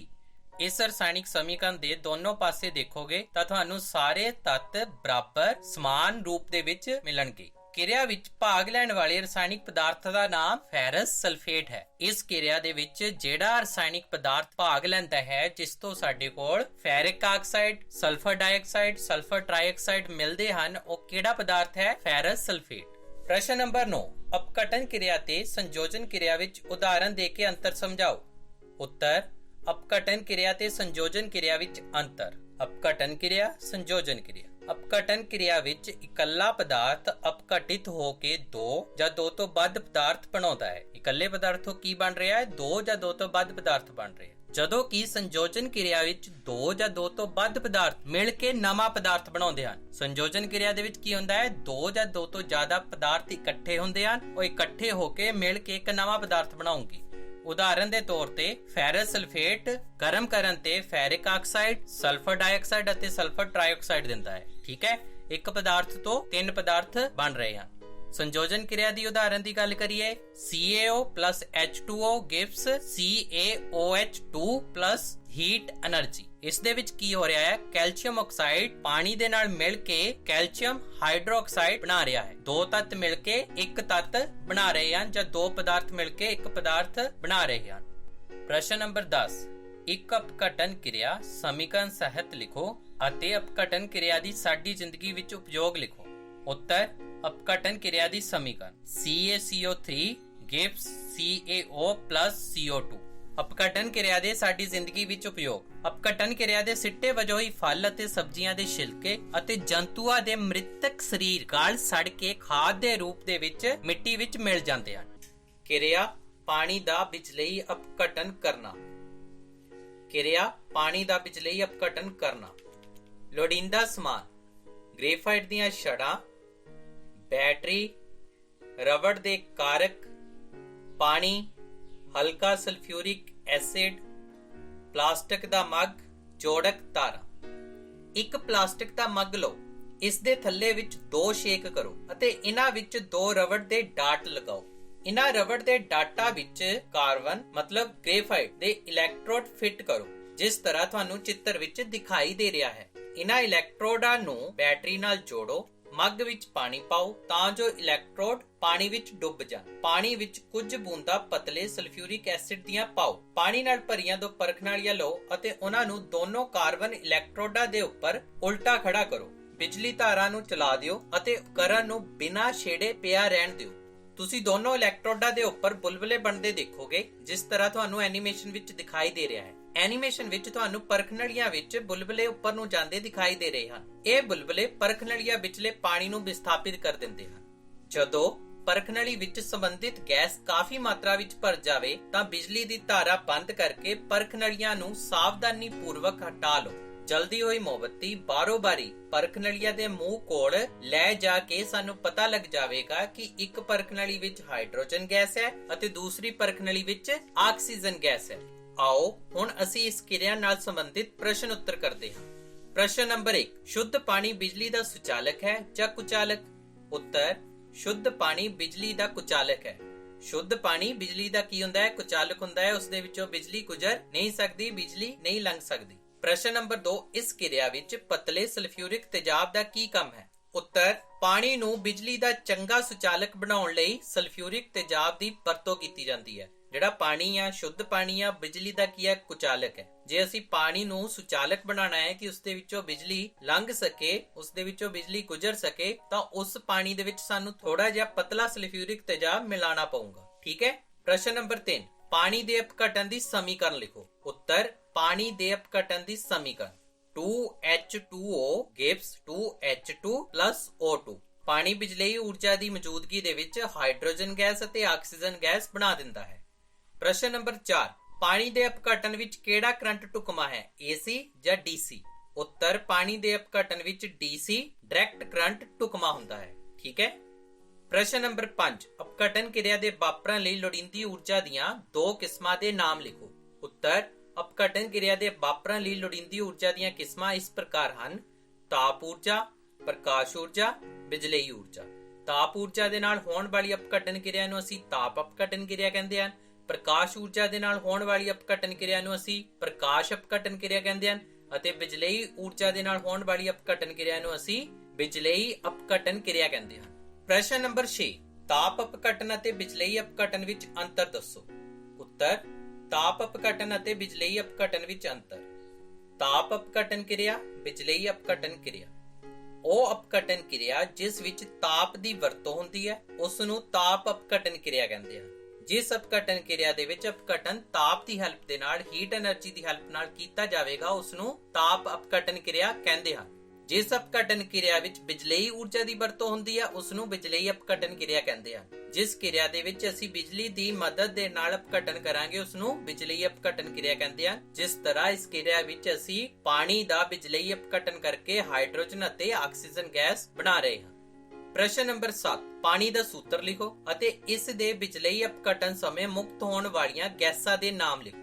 ਇਸ ਰਸਾਇਣਿਕ ਸਮੀਕਰਨ ਦੇ ਦੋਨੋਂ ਪਾਸੇ ਦੇਖੋਗੇ ਤਾਂ ਤੁਹਾਨੂੰ ਸਾਰੇ ਤੱਤ ਬਰਾਬਰ ਸਮਾਨ ਰੂਪ ਦੇ ਵਿੱਚ ਮਿਲਣਗੇ। ਕਿਰਿਆ ਵਿੱਚ ਭਾਗ ਲੈਣ ਵਾਲੇ ਰਸਾਇਣਿਕ ਪਦਾਰਥ ਦਾ ਨਾਮ ਫੈਰਸ ਸਲਫੇਟ ਹੈ। ਇਸ ਕਿਰਿਆ ਦੇ ਵਿੱਚ ਜਿਹੜਾ ਰਸਾਇਣਿਕ ਪਦਾਰਥ ਭਾਗ ਲੈਂਦਾ ਹੈ ਜਿਸ ਤੋਂ ਸਾਡੇ ਕੋਲ ferric oxide, sulphur dioxide, sulphur trioxide ਮਿਲਦੇ ਹਨ, ਉਹ ਕਿਹੜਾ ਪਦਾਰਥ ਹੈ? Ferrous sulphate. ਪ੍ਰਸ਼ਨ ਨੰਬਰ 9, ਅਪਘਟਨ ਕਿਰਿਆ ਤੇ ਸੰਯੋਜਨ ਕਿਰਿਆ ਵਿੱਚ ਉਦਾਹਰਨ ਦੇ ਕੇ ਅੰਤਰ ਸਮਝਾਓ। ਉੱਤਰ, ਅਪਘਟਨ ਕਿਰਿਆ ਤੇ ਸੰਯੋਜਨ ਕਿਰਿਆ ਵਿੱਚ ਅੰਤਰ। ਅਪਘਟਨ ਕਿਰਿਆ, ਸੰਯੋਜਨ ਕਿਰਿਆ। ਅਪਘਟਨ ਕਿਰਿਆ ਵਿੱਚ ਇਕੱਲਾ ਪਦਾਰਥ ਅਪਘਟਿਤ ਹੋ ਕੇ ਦੋ ਜਾਂ ਦੋ ਤੋਂ ਵੱਧ ਪਦਾਰਥ ਬਣਾਉਂਦਾ ਹੈ। ਇਕੱਲੇ ਪਦਾਰਥ ਤੋਂ ਕੀ ਬਣ ਰਿਹਾ ਹੈ? ਦੋ ਜਾਂ ਦੋ ਤੋਂ ਵੱਧ ਪਦਾਰਥ ਬਣ ਰਹੇ ਹਨ। ਜਦੋਂ ਕਿ ਸੰਯੋਜਨ ਕਿਰਿਆ ਵਿੱਚ ਦੋ ਜਾਂ ਦੋ ਤੋਂ ਵੱਧ ਪਦਾਰਥ ਮਿਲ ਕੇ ਨਵਾਂ ਪਦਾਰਥ ਬਣਾਉਂਦੇ ਹਨ। ਸੰਯੋਜਨ ਕਿਰਿਆ ਦੇ ਵਿੱਚ ਕੀ ਹੁੰਦਾ ਹੈ? ਦੋ ਜਾਂ ਦੋ ਤੋਂ ਜ਼ਿਆਦਾ ਪਦਾਰਥ ਇਕੱਠੇ ਹੁੰਦੇ ਹਨ, ਉਹ ਇਕੱਠੇ ਹੋ ਕੇ ਮਿਲ ਕੇ ਇੱਕ ਨਵਾਂ ਪਦਾਰਥ ਬਣਾਉਣਗੇ। ਉਦਾਹਰਨ ਦੇ ਤੌਰ ਤੇ ਫੈਰਸ ਸਲਫੇਟ ਗਰਮ ਕਰਨ ਤੇ ਫੈਰਿਕ ਆਕਸਾਈਡ, ਸਲਫਰ ਡਾਈਆਕਸਾਈਡ ਅਤੇ ਸਲਫਰ ਟ੍ਰਾਈਆਕਸਾਈਡ ਦਿੰਦਾ ਹੈ। ਠੀਕ ਹੈ, ਇੱਕ ਪਦਾਰਥ ਤੋਂ ਤਿੰਨ ਪਦਾਰਥ ਬਣ ਰਹੇ ਹਨ। ਸੰਯੋਜਨ ਕਿਰਿਆ ਦੀ ਉਦਾਹਰਨ ਦੀ ਗੱਲ ਕਰੀਏ, CaO plus H2O gives CaOH2 plus heat energy। ਇਸ ਦੇ ਵਿੱਚ ਕੀ ਹੋ ਰਿਹਾ ਹੈ? ਕੈਲਸ਼ੀਅਮ ਆਕਸਾਈਡ ਪਾਣੀ ਦੇ ਨਾਲ ਮਿਲ ਕੇ ਕੈਲਸ਼ੀਅਮ ਹਾਈਡਰੋਕਸਾਈਡ ਬਣਾ ਰਿਹਾ ਹੈ। ਦੋ ਤੱਤ ਮਿਲ ਕੇ ਇੱਕ ਤੱਤ ਬਣਾ ਰਹੇ ਹਨ ਜਾਂ ਦੋ ਪਦਾਰਥ ਮਿਲ ਕੇ ਇੱਕ ਪਦਾਰਥ ਬਣਾ ਰਹੇ ਹਨ। ਪ੍ਰਸ਼ਨ ਨੰਬਰ 10, ਇੱਕ ਅਪਘਟਨ ਕਿਰਿਆ ਸਮੀਕਰਨ ਸਹਿਤ ਲਿਖੋ ਅਤੇ ਅਪਘਟਨ ਕਿਰਿਆ ਦੀ ਸਾਡੀ ਜ਼ਿੰਦਗੀ ਵਿੱਚ ਉਪਯੋਗ ਲਿਖੋ। ਉੱਤਰ, ਅਪਘਟਨ ਕਿਰਿਆ ਦੀ ਸਮੀਕਰਨ CaCO3 gives CaO plus CO2। ਅਪਘਟਨ ਕਿਰਿਆ ਦੇ ਸਾਡੀ ਜ਼ਿੰਦਗੀ ਵਿੱਚ ਉਪਯੋਗ। ਅਪਘਟਨ ਕਿਰਿਆ ਦੇ ਸਿੱਟੇ ਵਜੋਂ ਹੀ ਫਲ ਅਤੇ ਸਬਜ਼ੀਆਂ ਦੇ ਛਿਲਕੇ ਅਤੇ ਜੰਤੂਆਂ ਦੇ ਮ੍ਰਿਤਕ ਸਰੀਰ ਗਲ ਸੜ ਕੇ ਖਾਦ ਦੇ ਰੂਪ ਦੇ ਵਿੱਚ ਮਿੱਟੀ ਵਿੱਚ ਮਿਲ ਜਾਂਦੇ ਹਨ। ਕਿਰਿਆ ਪਾਣੀ ਦਾ ਬਿਜਲਈ ਅਪਘਟਨ ਕਰਨਾ। ਕਿਰਿਆ ਪਾਣੀ ਦਾ ਬਿਜਲਈ ਅਪਘਟਨ ਕਰਨਾ। ਲੋੜੀਂਦਾ ਸਮਾਨ: ਗ੍ਰੇਫਾਈਟ ਦੀਆਂ ਛੜਾਂ, ਬੈਟਰੀ, ਰਬੜ ਦੇ ਕਾਰਕ, ਪਾਣੀ, ਹਲਕਾ ਸਲਫਿਊਰਿਕ ਐਸਿਡ, ਪਲਾਸਟਿਕ ਦਾ ਮੱਗ, ਜੋੜਕ ਤਾਰਾਂ। ਇੱਕ ਪਲਾਸਟਿਕ ਦਾ ਮੱਗ ਲਓ, ਇਸ ਦੇ ਥੱਲੇ ਵਿੱਚ 2 ਛੇਕ ਕਰੋ ਅਤੇ ਇਹਨਾਂ ਵਿੱਚ 2 ਰਬੜ ਦੇ ਡਾਟ ਲਗਾਓ। ਇਹਨਾਂ ਰਬੜ ਦੇ ਡਾਟਾਂ ਵਿੱਚ ਕਾਰਬਨ ਮਤਲਬ ਗ੍ਰੇਫਾਈਟ ਦੇ ਇਲੈਕਟ੍ਰੋਡ ਫਿੱਟ ਕਰੋ, ਜਿਸ ਤਰ੍ਹਾਂ ਤੁਹਾਨੂੰ ਚਿੱਤਰ ਵਿੱਚ ਦਿਖਾਈ ਦੇ ਰਿਹਾ ਹੈ। ਇਹਨਾਂ ਇਲੈਕਟ੍ਰੋਡਾਂ ਨੂੰ ਬੈਟਰੀ ਨਾਲ ਜੋੜੋ। ਮੱਗ ਵਿੱਚ ਪਾਣੀ ਪਾਓ ਤਾਂ ਜੋ ਇਲੈਕਟ੍ਰੋਡ ਪਾਣੀ ਵਿੱਚ ਡੁੱਬ ਜਾਣ। ਪਾਣੀ ਵਿੱਚ ਕੁਝ ਬੂੰਦਾਂ ਪਤਲੇ ਸਲਫਿਊਰਿਕ ਐਸਿਡ ਦੀਆਂ ਪਾਓ। ਪਾਣੀ ਨਾਲ ਭਰੀਆਂ 2 ਪਰਖਣੀਆਂ ਲਓ ਅਤੇ ਉਹਨਾਂ ਨੂੰ ਦੋਨੋਂ ਕਾਰਬਨ ਇਲੈਕਟ੍ਰੋਡਾਂ ਦੇ ਉੱਪਰ ਉਲਟਾ ਖੜਾ ਕਰੋ। ਬਿਜਲੀ ਧਾਰਾਂ ਨੂੰ ਚਲਾ ਦਿਓ ਅਤੇ ਉਪਕਰਨ ਨੂੰ ਬਿਨਾਂ ਛੇੜੇ ਪਿਆ ਰਹਿਣ ਦਿਓ। ਤੁਸੀਂ ਦੋਨੋਂ ਇਲੈਕਟ੍ਰੋਡਾਂ ਦੇ ਉੱਪਰ ਬੁਲਬੁਲੇ ਬਣਦੇ ਦੇਖੋਗੇ, ਜਿਸ ਤਰ੍ਹਾਂ ਤੁਹਾਨੂੰ ਐਨੀਮੇਸ਼ਨ ਵਿੱਚ ਦਿਖਾਈ ਦੇ ਰਿਹਾ ਹੈ। ਐਨੀਮੇਸ਼ਨ ਵਿੱਚ ਤੁਹਾਨੂੰ ਪਰਖਣੀਆਂ ਵਿੱਚ ਬੁਲਬੁਲੇ ਉੱਪਰ ਨੂੰ ਜਾਂਦੇ ਦਿਖਾਈ ਦੇ ਰਹੇ ਹਨ। ਇਹ ਬੁਲਬੁਲੇ ਪਰਖਣੀਆਂ ਵਿਚਲੇ ਪਾਣੀ ਨੂੰ ਵਿਸਥਾਪਿਤ ਕਰ ਦਿੰਦੇ ਹਨ। ਜਦੋਂ ਪਰਖਣੀ ਵਿੱਚ ਸੰਬੰਧਿਤ ਗੈਸ ਕਾਫੀ ਮਾਤਰਾ ਵਿੱਚ ਭਰ ਜਾਵੇ ਤਾਂ ਬਿਜਲੀ ਦੀ ਧਾਰਾ ਬੰਦ ਕਰਕੇ ਪਰਖਣੀਆਂ ਨੂੰ ਸਾਵਧਾਨੀ ਪੂਰਵਕ ਹਟਾ ਲਓ। ਜਲਦੀ ਹੋਈ ਮੋਮਬੱਤੀ ਬਾਰੋ-ਬਾਰੀ ਪਰਖਣੀਆਂ ਦੇ ਮੂੰਹ ਕੋਲ ਲੈ ਜਾ ਕੇ ਸਾਨੂੰ ਪਤਾ ਲੱਗ ਜਾਵੇਗਾ ਕਿ ਇੱਕ ਪਰਖਣੀ ਵਿੱਚ ਹਾਈਡਰੋਜਨ ਗੈਸ ਹੈ ਅਤੇ ਦੂਸਰੀ ਪਰਖਣੀ ਵਿੱਚ ਆਕਸੀਜਨ ਗੈਸ ਹੈ। ਆਓ ਹੁਣ ਅਸੀਂ ਇਸ ਕਿਰਿਆ ਨਾਲ ਸੰਬੰਧਿਤ ਪ੍ਰਸ਼ਨ ਉੱਤਰ ਕਰਦੇ ਹਾਂ। ਪ੍ਰਸ਼ਨ ਨੰਬਰ 1, ਸ਼ੁੱਧ ਪਾਣੀ ਬਿਜਲੀ ਦਾ ਸੁਚਾਲਕ ਹੈ ਜਾਂ ਕੁਚਾਲਕ? ਉੱਤਰ, ਸ਼ੁੱਧ ਪਾਣੀ ਬਿਜਲੀ ਦਾ ਕੁਚਾਲਕ ਹੈ। ਸ਼ੁੱਧ ਪਾਣੀ ਬਿਜਲੀ ਦਾ ਕੀ ਹੁੰਦਾ ਹੈ? ਕੁਚਾਲਕ ਹੁੰਦਾ ਹੈ। ਉਸ ਦੇ ਵਿੱਚੋਂ ਬਿਜਲੀ ਗੁਜ਼ਰ ਨਹੀਂ ਸਕਦੀ, ਬਿਜਲੀ ਨਹੀਂ ਲੰਘ ਸਕਦੀ। ਪ੍ਰਸ਼ਨ ਨੰਬਰ 2, ਇਸ ਕਿਰਿਆ ਵਿੱਚ ਪਤਲੇ ਸਲਫਿਊਰਿਕ ਤੇਜ਼ਾਬ ਦਾ ਕੀ ਕੰਮ ਹੈ? ਉੱਤਰ, ਪਾਣੀ ਨੂੰ ਬਿਜਲੀ ਦਾ ਚੰਗਾ ਸੁਚਾਲਕ ਬਣਾਉਣ ਲਈ ਸਲਫਿਊਰਿਕ ਤੇਜ਼ਾਬ ਦੀ ਵਰਤੋਂ ਕੀਤੀ ਜਾਂਦੀ ਹੈ। ਜਿਹੜਾ ਪਾਣੀ ਆ, ਸ਼ੁੱਧ ਪਾਣੀ ਆ, ਬਿਜਲੀ ਦਾ ਕੀ ਹੈ? ਕੁਚਾਲਕ ਹੈ। ਜੇ ਅਸੀਂ ਪਾਣੀ ਨੂੰ ਸੁਚਾਲਕ ਬਣਾਉਣਾ ਹੈ ਕਿ ਉਸ ਦੇ ਵਿੱਚੋਂ ਬਿਜਲੀ ਲੰਘ ਸਕੇ, ਉਸ ਦੇ ਵਿੱਚੋਂ ਬਿਜਲੀ ਗੁਜ਼ਰ ਸਕੇ, ਤਾਂ ਉਸ ਪਾਣੀ ਦੇ ਵਿੱਚ ਸਾਨੂੰ ਥੋੜਾ ਜਿਹਾ ਪਤਲਾ ਸਲਫਿਊਰਿਕ ਤੇਜ਼ਾਬ ਮਿਲਾਉਣਾ ਪਊਗਾ। ਠੀਕ ਹੈ। ਪ੍ਰਸ਼ਨ ਨੰਬਰ 3, ਪਾਣੀ ਦੇ ਅਪਘਟਨ ਦੀ ਸਮੀਕਰਨ ਲਿਖੋ। ਉੱਤਰ, ਪਾਣੀ ਦੇ ਅਪਘਟਨ ਦੀ ਸਮੀਕਰਨ 2H2O gives 2H2 plus O2। ਪਾਣੀ ਬਿਜਲਈ ਊਰਜਾ ਦੀ ਮੌਜੂਦਗੀ ਦੇ ਵਿੱਚ ਹਾਈਡਰੋਜਨ ਗੈਸ ਅਤੇ ਆਕਸੀਜਨ ਗੈਸ ਬਣਾ ਦਿੰਦਾ ਹੈ। ਪ੍ਰਸ਼ਨ ਨੰਬਰ 4, ਪਾਣੀ ਦੇ ਅਪਘਟਨ ਵਿੱਚ ਕਿਹੜਾ ਕਰੰਟ ਢੁਕਵਾਂ ਹੈ? AC ਜਾਂ DC? ਉੱਤਰ, ਪਾਣੀ ਦੇ ਅਪਘਟਨ ਵਿੱਚ DC ਡਾਇਰੈਕਟ ਕਰੰਟ ਢੁਕਵਾਂ ਹੁੰਦਾ ਹੈ। ਠੀਕ ਹੈ। ਪ੍ਰਸ਼ਨ ਨੰਬਰ 5, ਅਪਘਟਨ ਕਿਰਿਆ ਦੇ ਵਾਪਰਨ ਲਈ ਲੋੜੀਂਦੀ ਊਰਜਾ ਦੀਆਂ 2 ਕਿਸਮਾਂ ਦੇ ਨਾਮ ਲਿਖੋ। ਉੱਤਰ, ਅਪਘਟਨ ਕਿਰਿਆ ਦੇ ਵਾਪਰਨ ਲਈ ਲੋੜੀਂਦੀ ਊਰਜਾ ਦੀਆਂ ਕਿਸਮਾਂ ਇਸ ਪ੍ਰਕਾਰ ਹਨ: ਤਾਪ ਊਰਜਾ, ਪ੍ਰਕਾਸ਼ ਊਰਜਾ, ਬਿਜਲਈ ਊਰਜਾ। ਤਾਪ ਊਰਜਾ ਦੇ ਨਾਲ ਹੋਣ ਵਾਲੀ ਅਪਘਟਨ ਕਿਰਿਆ ਨੂੰ ਅਸੀਂ ਤਾਪ ਅਪਘਟਨ ਕਿਰਿਆ ਕਹਿੰਦੇ ਹਨ। ਪ੍ਰਕਾਸ਼ ਊਰਜਾ ਦੇ ਨਾਲ ਹੋਣ ਵਾਲੀ ਅਪਘਟਨ ਕਿਰਿਆ ਨੂੰ ਅਸੀਂ ਪ੍ਰਕਾਸ਼ ਅਪਘਟਨ ਕਿਰਿਆ ਕਹਿੰਦੇ ਹਨ ਅਤੇ ਬਿਜਲਈ ਊਰਜਾ ਦੇ ਨਾਲ ਹੋਣ ਵਾਲੀ ਅਪਘਟਨ ਕਿਰਿਆ ਨੂੰ ਅਸੀਂ ਬਿਜਲਈ ਅਪਘਟਨ ਕਿਰਿਆ ਕਹਿੰਦੇ ਹਾਂ। ਪ੍ਰਸ਼ਨ ਨੰਬਰ 6, ਤਾਪ ਅਪਘਟਨ ਅਤੇ ਬਿਜਲਈ ਅਪਘਟਨ ਵਿੱਚ ਅੰਤਰ ਦੱਸੋ। ਉੱਤਰ, ਤਾਪ ਅਪਘਟਨ ਅਤੇ ਬਿਜਲਈ ਅਪਘਟਨ ਵਿੱਚ ਅੰਤਰ। ਤਾਪ ਅਪਘਟਨ ਕਿਰਿਆ, ਬਿਜਲਈ ਅਪਘਟਨ ਕਿਰਿਆ। ਉਹ ਅਪਘਟਨ ਕਿਰਿਆ ਜਿਸ ਵਿੱਚ ਤਾਪ ਦੀ ਵਰਤੋਂ ਹੁੰਦੀ ਹੈ ਉਸ ਨੂੰ ਤਾਪ ਅਪਘਟਨ ਕਿਰਿਆ ਕਹਿੰਦੇ ਹਨ। ਜਿਸ ਅਪਘਟਨ ਕਿਰਿਆ ਦੇ ਵਿੱਚ ਅਪਘਟਨ ਤਾਪ ਦੀ ਹੈਲਪ ਦੇ ਨਾਲ, ਹੀਟ એનર્ਜੀ ਦੀ ਹੈਲਪ ਨਾਲ ਕੀਤਾ ਜਾਵੇਗਾ ਉਸ ਨੂੰ ਤਾਪ ਅਪਘਟਨ ਕਿਰਿਆ ਕਹਿੰਦੇ ਹਨ। ਜਿਸ ਅਪਘਟਨ ਕਿਰਿਆ ਵਿੱਚ ਬਿਜਲਈ ਊਰਜਾ ਦੀ ਵਰਤੋਂ ਹੁੰਦੀ ਹੈ ਉਸ ਨੂੰ ਬਿਜਲਈ ਅਪਘਟਨ ਕਿਰਿਆ ਕਹਿੰਦੇ ਹਨ। ਜਿਸ ਕਿਰਿਆ ਦੇ ਵਿੱਚ ਅਸੀਂ ਬਿਜਲੀ ਦੀ ਮਦਦ ਦੇ ਨਾਲ ਅਪਘਟਨ ਕਰਾਂਗੇ ਉਸ ਨੂੰ ਬਿਜਲਈ ਅਪਘਟਨ ਕਿਰਿਆ ਕਹਿੰਦੇ ਹਨ। ਜਿਸ ਤਰ੍ਹਾਂ ਇਸ ਕਿਰਿਆ ਵਿੱਚ ਅਸੀਂ ਪਾਣੀ ਦਾ ਬਿਜਲਈ ਅਪਘਟਨ ਕਰਕੇ ਹਾਈਡਰੋਜਨ ਅਤੇ ਆਕਸੀਜਨ ਗੈਸ ਬਣਾ ਰਹੇ ਹਾਂ। ਪ੍ਰਸ਼ਨ ਨੰਬਰ 7, ਪਾਣੀ ਦਾ ਸੂਤਰ ਲਿਖੋ ਅਤੇ ਇਸ ਦੇ ਬਿਜਲਈ ਅਪਘਟਨ ਸਮੇਂ ਮੁਕਤ ਹੋਣ ਵਾਲੀਆਂ ਗੈਸਾਂ ਦੇ ਨਾਮ ਲਿਖੋ।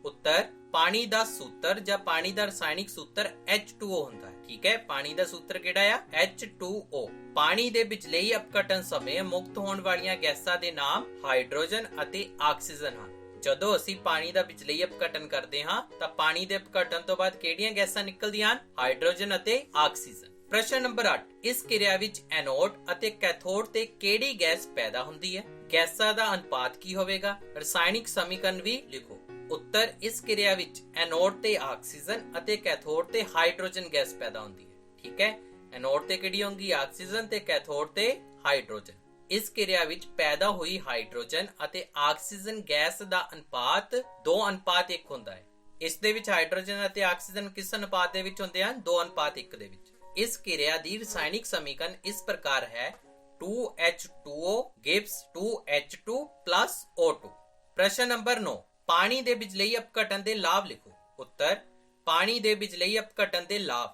ਉੱਤਰ, ਪਾਣੀ ਦਾ ਸੂਤਰ ਜਾਂ ਪਾਣੀ ਦਾ ਰਸਾਇਣਿਕ ਸੂਤਰ H2O ਹੁੰਦਾ ਹੈ। ਠੀਕ ਹੈ। ਪਾਣੀ ਦਾ ਸੂਤਰ ਕਿਹੜਾ ਆ? H2O। ਪਾਣੀ ਦੇ ਬਿਜਲਈ ਅਪਘਟਨ ਸਮੇਂ ਮੁਕਤ ਹੋਣ ਵਾਲੀਆਂ ਗੈਸਾਂ ਦੇ ਨਾਮ ਹਾਈਡਰੋਜਨ ਅਤੇ ਆਕਸੀਜਨ ਹਨ। ਜਦੋਂ ਅਸੀਂ ਪਾਣੀ ਦਾ ਬਿਜਲਈ ਅਪਘਟਨ ਕਰਦੇ ਹਾਂ ਤਾਂ ਪਾਣੀ ਦੇ ਅਪਘਟਨ ਤੋਂ ਬਾਅਦ ਕਿਹੜੀਆਂ ਗੈਸਾਂ ਨਿਕਲਦੀਆਂ ਹਨ? ਹਾਈਡਰੋਜਨ ਅਤੇ ਆਕਸੀਜਨ। ਪ੍ਰਸ਼ਨ ਨੰਬਰ 8, ਇਸ ਕਿਰਿਆ ਵਿੱਚ ਐਨੋਡ ਅਤੇ ਕੈਥੋਡ ਤੇ ਕਿਹੜੀ ਗੈਸ ਪੈਦਾ ਹੁੰਦੀ ਹੈ? ਗੈਸਾਂ ਦਾ ਅਨੁਪਾਤ ਕੀ ਹੋਵੇਗਾ? ਰਸਾਇਣਿਕ ਸਮੀਕਰਨ ਵੀ ਲਿਖੋ। ਉੱਤਰ, ਇਸ ਕਿਰਿਆ ਵਿੱਚ ਐਨੋਡ ਤੇ ਆਕਸੀਜਨ ਅਤੇ ਕੈਥੋਡ ਤੇ ਹਾਈਡਰੋਜਨ ਗੈਸ ਪੈਦਾ ਹੁੰਦੀ ਹੈ। ਠੀਕ ਹੈ। ਐਨੋਡ ਤੇ ਕਿਹੜੀ ਹੋਊਗੀ? ਆਕਸੀਜਨ ਤੇ ਕੈਥੋਡ ਤੇ ਹਾਈਡਰੋਜਨ। ਇਸ ਕਿਰਿਆ ਵਿੱਚ ਪੈਦਾ ਹੋਈ ਹਾਈਡਰੋਜਨ ਅਤੇ ਆਕਸੀਜਨ ਗੈਸ ਦਾ ਅਨੁਪਾਤ 2:1 ਹੁੰਦਾ ਹੈ। ਇਸ ਦੇ ਵਿੱਚ ਹਾਈਡਰੋਜਨ ਅਤੇ ਆਕਸੀਜਨ ਕਿਸ ਅਨੁਪਾਤ ਦੇ ਵਿੱਚ ਹੁੰਦੇ ਹਨ? 2:1 ਦੇ ਵਿੱਚ। ਇਸ ਕਿਰਿਆ ਦੀ ਰਸਾਇਣਿਕ ਸਮੀਕਰਨ ਇਸ ਪ੍ਰਕਾਰ ਹੈ: 2H2O gives 2H2 plus O2। ਪ੍ਰਸ਼ਨ ਨੰਬਰ 9, ਪਾਣੀ ਦੇ ਬਿਜਲਈ ਅਪਘਟਨ ਦੇ ਲਾਭ ਲਿਖੋ। ਉੱਤਰ, ਪਾਣੀ ਦੇ ਬਿਜਲਈ ਅਪਘਟਨ ਦੇ ਲਾਭ।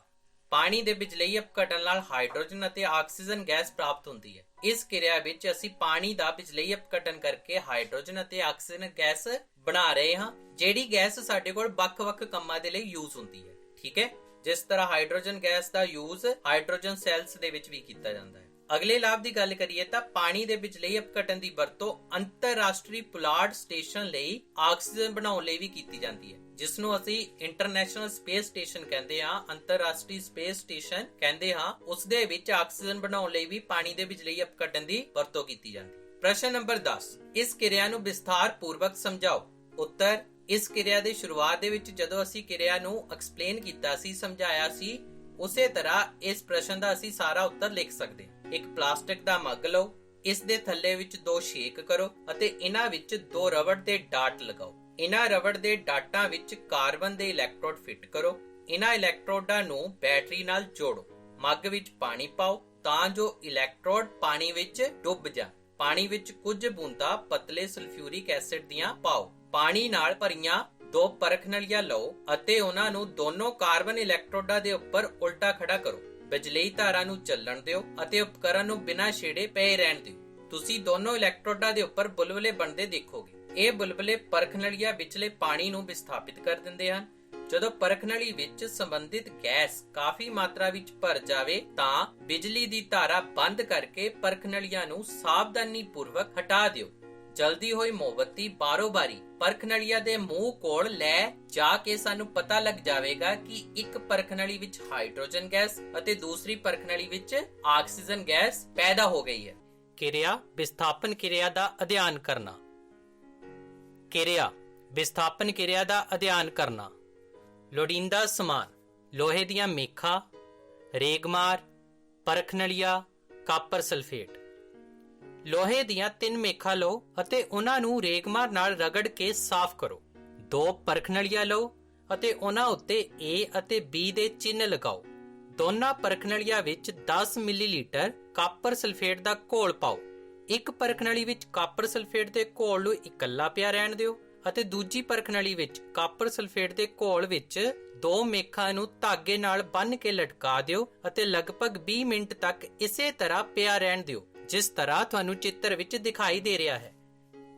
ਪਾਣੀ ਦੇ ਬਿਜਲਈ ਅਪਘਟਨ ਨਾਲ ਹਾਈਡਰੋਜਨ ਅਤੇ ਆਕਸੀਜਨ ਗੈਸ ਪ੍ਰਾਪਤ ਹੁੰਦੀ ਹੈ। ਇਸ ਕਿਰਿਆ ਵਿੱਚ ਅਸੀਂ ਪਾਣੀ ਦਾ ਬਿਜਲਈ ਅਪਘਟਨ ਕਰਕੇ ਹਾਈਡਰੋਜਨ ਅਤੇ ਆਕਸੀਜਨ ਗੈਸ ਬਣਾ ਰਹੇ ਹਾਂ, ਜਿਹੜੀ ਗੈਸ ਸਾਡੇ ਕੋਲ ਵੱਖ-ਵੱਖ ਕੰਮਾਂ ਦੇ ਲਈ ਯੂਜ਼ ਹੁੰਦੀ ਹੈ। ਠੀਕ ਹੈ, ਜਿਸ ਤਰ੍ਹਾਂ ਹਾਈਡਰੋਜਨ ਗੈਸ ਦਾ ਯੂਜ਼ ਹਾਈਡਰੋਜਨ ਸੈਲਸ ਦੇ ਵਿੱਚ ਵੀ ਕੀਤਾ ਜਾਂਦਾ ਹੈ। ਅਗਲੇ ਲਾਭ ਦੀ ਗੱਲ ਕਰੀਏ ਤਾਂ ਪਾਣੀ ਦੇ ਬਿਜਲਈ ਅਪਘਟਨ ਦੀ ਵਰਤੋਂ ਅੰਤਰਰਾਸ਼ਟਰੀ ਪੁਲਾੜ ਸਟੇਸ਼ਨ ਲਈ ਆਕਸੀਜਨ ਬਣਾਉਣ ਲਈ ਵੀ ਕੀਤੀ ਜਾਂਦੀ ਹੈ, ਜਿਸ ਨੂੰ ਅਸੀਂ ਇੰਟਰਨੈਸ਼ਨਲ ਸਪੇਸ ਸਟੇਸ਼ਨ ਕਹਿੰਦੇ ਹਾਂ, ਅੰਤਰਰਾਸ਼ਟਰੀ ਸਪੇਸ ਸਟੇਸ਼ਨ ਕਹਿੰਦੇ ਹਾਂ। ਉਸ ਦੇ ਵਿੱਚ ਆਕਸੀਜਨ ਬਣਾਉਣ ਲਈ ਵੀ ਪਾਣੀ ਦੇ ਬਿਜਲਈ ਅਪਘਟਨ ਦੀ ਵਰਤੋਂ ਕੀਤੀ ਜਾਂਦੀ ਹੈ। ਪ੍ਰਸ਼ਨ ਨੰਬਰ 10, ਇਸ ਕਿਰਿਆ ਨੂੰ ਵਿਸਥਾਰ ਪੂਰਵਕ ਸਮਝਾਓ। ਉੱਤਰ, ਇਸ ਕਿਰਿਆ ਦੀ ਸ਼ੁਰੂਆਤ ਦੇ ਵਿੱਚ ਜਦੋਂ ਅਸੀਂ ਕਿਰਿਆ ਨੂੰ ਐਕਸਪਲੇਨ ਕੀਤਾ ਸੀ, ਸਮਝਾਇਆ ਸੀ, ਉਸੇ ਤਰ੍ਹਾਂ ਇਸ ਪ੍ਰਸ਼ਨ ਦਾ ਅਸੀਂ ਸਾਰਾ ਉੱਤਰ ਲਿਖ ਸਕਦੇ ਹਾਂ। ਇੱਕ ਪਲਾਸਟਿਕ ਦਾ ਮੱਗ ਲਓ, ਇਸ ਦੇ ਥੱਲੇ ਵਿੱਚ 2 ਛੇਕ ਕਰੋ ਅਤੇ ਇਹਨਾਂ ਵਿੱਚ 2 ਰਬੜ ਦੇ ਡਾਟ ਲਗਾਓ। ਇਹਨਾਂ ਰਬੜ ਦੇ ਡਾਟਾਂ ਵਿੱਚ ਕਾਰਬਨ ਦੇ ਇਲੈਕਟ੍ਰੋਡ ਫਿੱਟ ਕਰੋ। ਇਹਨਾਂ ਇਲੈਕਟ੍ਰੋਡਾਂ ਨੂੰ ਬੈਟਰੀ ਨਾਲ ਜੋੜੋ। ਮੱਗ ਵਿੱਚ ਪਾਣੀ ਪਾਓ ਤਾਂ ਜੋ ਇਲੈਕਟ੍ਰੋਡ ਪਾਣੀ ਵਿੱਚ ਡੁੱਬ ਜਾਣ। ਪਾਣੀ ਵਿੱਚ ਕੁਝ ਬੂੰਦਾਂ ਪਤਲੇ ਸਲਫਿਊਰਿਕ ਐਸਿਡ ਦੀਆਂ ਪਾਓ। ਪਾਣੀ ਨਾਲ ਭਰੀਆਂ 2 ਪਰਖ ਨਲੀਆਂ ਲਓ ਅਤੇ ਉਹਨਾਂ ਨੂੰ ਦੋਨੋਂ ਕਾਰਬਨ ਇਲੈਕਟ੍ਰੋਡਾਂ ਦੇ ਉੱਪਰ ਉਲਟਾ ਖੜਾ ਕਰੋ। ਬਿਜਲਈ ਧਾਰਾ ਨੂੰ ਚੱਲਣ ਦਿਓ ਅਤੇ ਉਪਕਰਨ ਨੂੰ ਬਿਨਾਂ ਛੇੜੇ ਪਏ ਰਹਿਣ ਦਿਓ। ਤੁਸੀਂ ਦੋਨੋਂ ਇਲੈਕਟ੍ਰੋਡਾਂ ਦੇ ਉੱਪਰ ਬੁਲਬੁਲੇ ਬਣਦੇ ਦੇਖੋਗੇ। ਇਹ ਬੁਲਬੁਲੇ ਪਰਖ ਨਲੀਆਂ ਵਿਚਲੇ ਪਾਣੀ ਨੂੰ ਵਿਸਥਾਪਿਤ ਕਰ ਦਿੰਦੇ ਹਨ। ਜਦੋਂ ਪਰਖ ਨਲੀ ਵਿੱਚ ਸੰਬੰਧਿਤ ਗੈਸ ਕਾਫੀ ਮਾਤਰਾ ਵਿੱਚ ਭਰ ਜਾਵੇ ਤਾਂ ਬਿਜਲੀ ਦੀ ਧਾਰਾ ਬੰਦ ਕਰਕੇ ਪਰਖ ਨਲੀਆਂ ਨੂੰ ਸਾਵਧਾਨੀ ਪੂਰਵਕ ਹਟਾ ਦਿਓ। ਜਲਦੀ ਹੋਈ ਮੋਮਬੱਤੀ ਬਾਰੋ-ਬਾਰੀ ਪਰਖ ਨਲੀਆਂ ਦੇ ਮੂੰਹ ਕੋਲ ਲੈ ਜਾ ਕੇ ਸਾਨੂੰ ਪਤਾ ਲੱਗ ਜਾਵੇਗਾ ਕਿ ਇੱਕ ਪਰਖ ਨਲੀ ਵਿੱਚ ਹਾਈਡਰੋਜਨ ਗੈਸ ਅਤੇ ਦੂਸਰੀ ਪਰਖ ਨਲੀ ਵਿੱਚ ਆਕਸੀਜਨ ਗੈਸ ਪੈਦਾ ਹੋ ਗਈ ਹੈ। ਕਿਰਿਆ ਵਿਸਥਾਪਨ ਕਿਰਿਆ ਦਾ ਅਧਿਐਨ ਕਰਨਾ। ਕਿਰਿਆ ਵਿਸਥਾਪਨ ਕਿਰਿਆ ਦਾ ਅਧਿਐਨ ਕਰਨਾ। ਲੋੜੀਂਦਾ ਸਮਾਨ: ਲੋਹੇ ਦੀਆਂ ਮੇਖਾਂ, ਰੇਗਮਾਰ, ਪਰਖ ਨਲੀਆਂ, ਕਾਪਰ ਸਲਫੇਟ। ਲੋਹੇ ਦੀਆਂ 3 ਮੇਖਾਂ ਲਓ ਅਤੇ ਉਹਨਾਂ ਨੂੰ ਰੇਗਮਾਰ ਨਾਲ ਰਗੜ ਕੇ ਸਾਫ਼ ਕਰੋ। 2 ਪਰਖ ਨਲੀਆਂ ਲਓ ਅਤੇ ਉਹਨਾਂ ਉੱਤੇ A ਅਤੇ B ਦੇ ਚਿੰਨ੍ਹ ਲਗਾਓ। ਦੋਨਾਂ ਪਰਖ ਨਲੀਆਂ ਵਿੱਚ 10 ਮਿਲੀਲੀਟਰ ਕਾਪਰ ਸਲਫੇਟ ਦਾ ਘੋਲ ਪਾਓ। ਇੱਕ ਪਰਖ ਨਲੀ ਵਿੱਚ ਕਾਪਰ ਸਲਫੇਟ ਦੇ ਘੋਲ ਨੂੰ ਇਕੱਲਾ ਪਿਆ ਰਹਿਣ ਦਿਓ ਅਤੇ ਦੂਜੀ ਪਰਖ ਨਲੀ ਵਿੱਚ ਕਾਪਰ ਸਲਫੇਟ ਦੇ ਘੋਲ ਵਿੱਚ 2 ਮੇਖਾਂ ਨੂੰ ਧਾਗੇ ਨਾਲ ਬੰਨ੍ਹ ਕੇ ਲਟਕਾ ਦਿਓ ਅਤੇ ਲਗਭਗ 20 ਮਿੰਟ ਤੱਕ ਇਸੇ ਤਰ੍ਹਾਂ ਪਿਆ ਰਹਿਣ ਦਿਓ, ਜਿਸ ਤਰ੍ਹਾਂ ਤੁਹਾਨੂੰ ਚਿੱਤਰ ਵਿੱਚ ਦਿਖਾਈ ਦੇ ਰਿਹਾ ਹੈ।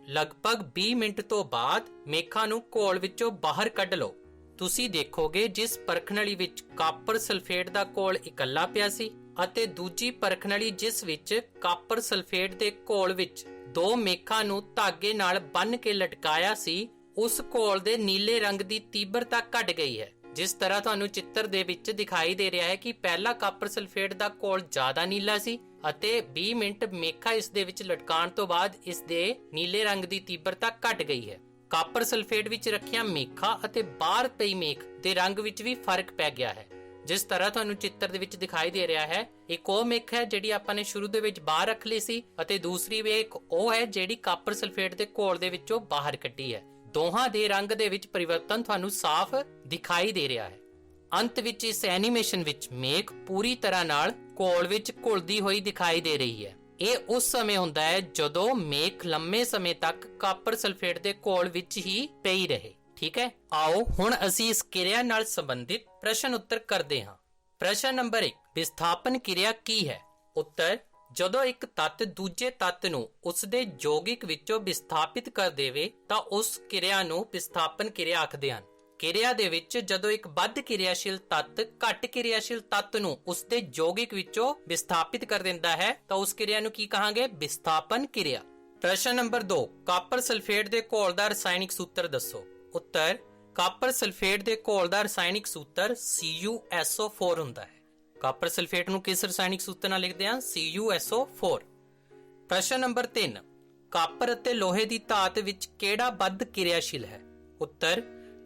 ਲਗਭਗ 20 ਮਿੰਟ ਤੋਂ ਬਾਅਦ ਮੇਖਾਂ ਨੂੰ ਘੋਲ ਵਿੱਚੋਂ ਬਾਹਰ ਕੱਢ ਲਓ। ਤੁਸੀਂ ਦੇਖੋਗੇ ਜਿਸ ਪਰਖ ਨਲੀ ਵਿੱਚ ਕਾਪਰ ਸਲਫੇਟ ਦਾ ਘੋਲ ਇਕੱਲਾ ਪਿਆ ਸੀ ਅਤੇ ਦੂਜੀ ਪਰਖ ਨਲੀ ਜਿਸ ਵਿੱਚ ਕਾਪਰ ਸਲਫੇਟ ਦੇ ਘੋਲ ਵਿੱਚ 2 ਮੇਖਾਂ ਨੂੰ ਧਾਗੇ ਨਾਲ ਬੰਨ੍ਹ ਕੇ ਲਟਕਾਇਆ ਸੀ, ਉਸ ਘੋਲ ਦੇ ਨੀਲੇ ਰੰਗ ਦੀ ਤੀਬਰਤਾ ਘਟ ਗਈ ਹੈ। ਜਿਸ ਤਰ੍ਹਾਂ ਤੁਹਾਨੂੰ ਚਿੱਤਰ ਦੇ ਵਿੱਚ ਦਿਖਾਈ ਦੇ ਰਿਹਾ ਹੈ ਕਿ ਪਹਿਲਾ ਕਾਪਰ ਸਲਫੇਟ ਦਾ ਘੋਲ ਜ਼ਿਆਦਾ ਨੀਲਾ ਸੀ ਅਤੇ 20 ਮਿੰਟ ਮੇਖਾਂ ਇਸ ਦੇ ਵਿੱਚ ਲਟਕਾਉਣ ਤੋਂ ਬਾਅਦ ਇਸ ਦੇ ਨੀਲੇ ਰੰਗ ਦੀ ਤੀਬਰਤਾ ਘਟ ਗਈ ਹੈ। ਕਾਪਰ ਸਲਫੇਟ ਵਿੱਚ ਰੱਖੀਆਂ ਮੇਖਾਂ ਅਤੇ ਬਾਹਰ ਪਈ ਮੇਖ ਦੇ ਰੰਗ ਵਿੱਚ ਵੀ ਫਰਕ ਪੈ ਗਿਆ ਹੈ। ਜਿਸ ਤਰ੍ਹਾਂ ਤੁਹਾਨੂੰ ਚਿੱਤਰ ਦੇ ਵਿੱਚ ਦਿਖਾਈ ਦੇ ਰਿਹਾ ਹੈ, ਇੱਕ ਉਹ ਮੇਖ ਹੈ ਜਿਹੜੀ ਆਪਾਂ ਨੇ ਸ਼ੁਰੂ ਦੇ ਵਿੱਚ ਬਾਹਰ ਰੱਖ ਲਈ ਸੀ ਅਤੇ ਦੂਸਰੀ ਮੇਖ ਉਹ ਹੈ ਜਿਹੜੀ ਕਾਪਰ ਸਲਫੇਟ ਦੇ ਘੋਲ ਦੇ ਵਿੱਚੋਂ ਬਾਹਰ ਕੱਢੀ ਹੈ। ਦੋਹਾਂ ਦੇ ਰੰਗ ਦੇ ਵਿੱਚ ਪਰਿਵਰਤਨ ਤੁਹਾਨੂੰ ਸਾਫ਼ ਦਿਖਾਈ ਦੇ ਰਿਹਾ ਹੈ। ਅੰਤ ਵਿੱਚ ਇਸ ਐਨੀਮੇਸ਼ਨ ਵਿੱਚ ਮੇਖ ਪੂਰੀ ਤਰ੍ਹਾਂ ਨਾਲ ਘੋਲ ਵਿੱਚ ਘੁਲਦੀ ਹੋਈ ਦਿਖਾਈ ਦੇ ਰਹੀ ਹੈ। ਇਹ ਉਸ ਸਮੇਂ ਹੁੰਦਾ ਹੈ ਜਦੋਂ ਮੇਖ ਲੰਮੇ ਸਮੇਂ ਤੱਕ ਕਾਪਰ ਸਲਫੇਟ ਦੇ ਘੋਲ ਵਿੱਚ ਹੀ ਪਈ ਰਹੇ। ਠੀਕ ਹੈ, ਆਓ ਹੁਣ ਅਸੀਂ ਇਸ ਕਿਰਿਆ ਨਾਲ ਸੰਬੰਧਿਤ ਪ੍ਰਸ਼ਨ ਉੱਤਰ ਕਰਦੇ ਹਾਂ। ਪ੍ਰਸ਼ਨ ਨੰਬਰ 1, ਵਿਸਥਾਪਨ ਕਿਰਿਆ ਕੀ ਹੈ? ਉੱਤਰ, ਜਦੋਂ ਇੱਕ ਤੱਤ ਦੂਜੇ ਤੱਤ ਨੂੰ ਉਸ ਦੇ ਯੌਗਿਕ ਵਿੱਚੋਂ ਵਿਸਥਾਪਿਤ ਕਰ ਦੇਵੇ ਤਾਂ ਉਸ ਕਿਰਿਆ ਨੂੰ ਵਿਸਥਾਪਨ ਕਿਰਿਆ ਆਖਦੇ ਹਨ। ਕਿਰਿਆ ਦੇ ਵਿੱਚ ਜਦੋਂ ਇੱਕ ਵੱਧ ਕਿਰਿਆਸ਼ੀਲ ਤੱਤ ਘੱਟ ਕਿਰਿਆਸ਼ੀਲ ਤੱਤ ਨੂੰ ਉਸ ਦੇ ਯੌਗਿਕ ਵਿੱਚੋਂ ਵਿਸਥਾਪਿਤ ਕਰ ਦਿੰਦਾ ਹੈ ਤਾਂ ਉਸ ਕਿਰਿਆ ਨੂੰ ਕੀ ਕਹਾਂਗੇ? ਵਿਸਥਾਪਨ ਕਿਰਿਆ। ਪ੍ਰਸ਼ਨ ਨੰਬਰ 2, ਕਾਪਰ ਸਲਫੇਟ ਦੇ ਘੋਲ ਦਾ ਰਸਾਇਣਿਕ ਸੂਤਰ ਦੱਸੋ। ਉੱਤਰ, ਕਾਪਰ ਸਲਫੇਟ ਦੇ ਘੋਲ ਦਾ ਰਸਾਇਣਿਕ ਸੂਤਰ CuSO4 ਹੁੰਦਾ ਹੈ। ਕਾਪਰ ਸਲਫੇਟ ਨੂੰ ਕਿਸ ਰਸਾਇਣਿਕ ਸੂਤਰ ਨਾਲ ਲਿਖਦੇ ਹਾਂ? CuSO4। ਪ੍ਰਸ਼ਨ ਨੰਬਰ 3, ਕਾਪਰ ਅਤੇ ਲੋਹੇ ਦੀ ਧਾਤ ਵਿੱਚ ਕਿਹੜਾ ਵੱਧ ਕਿਰਿਆਸ਼ੀਲ ਹੈ? ਉੱਤਰ,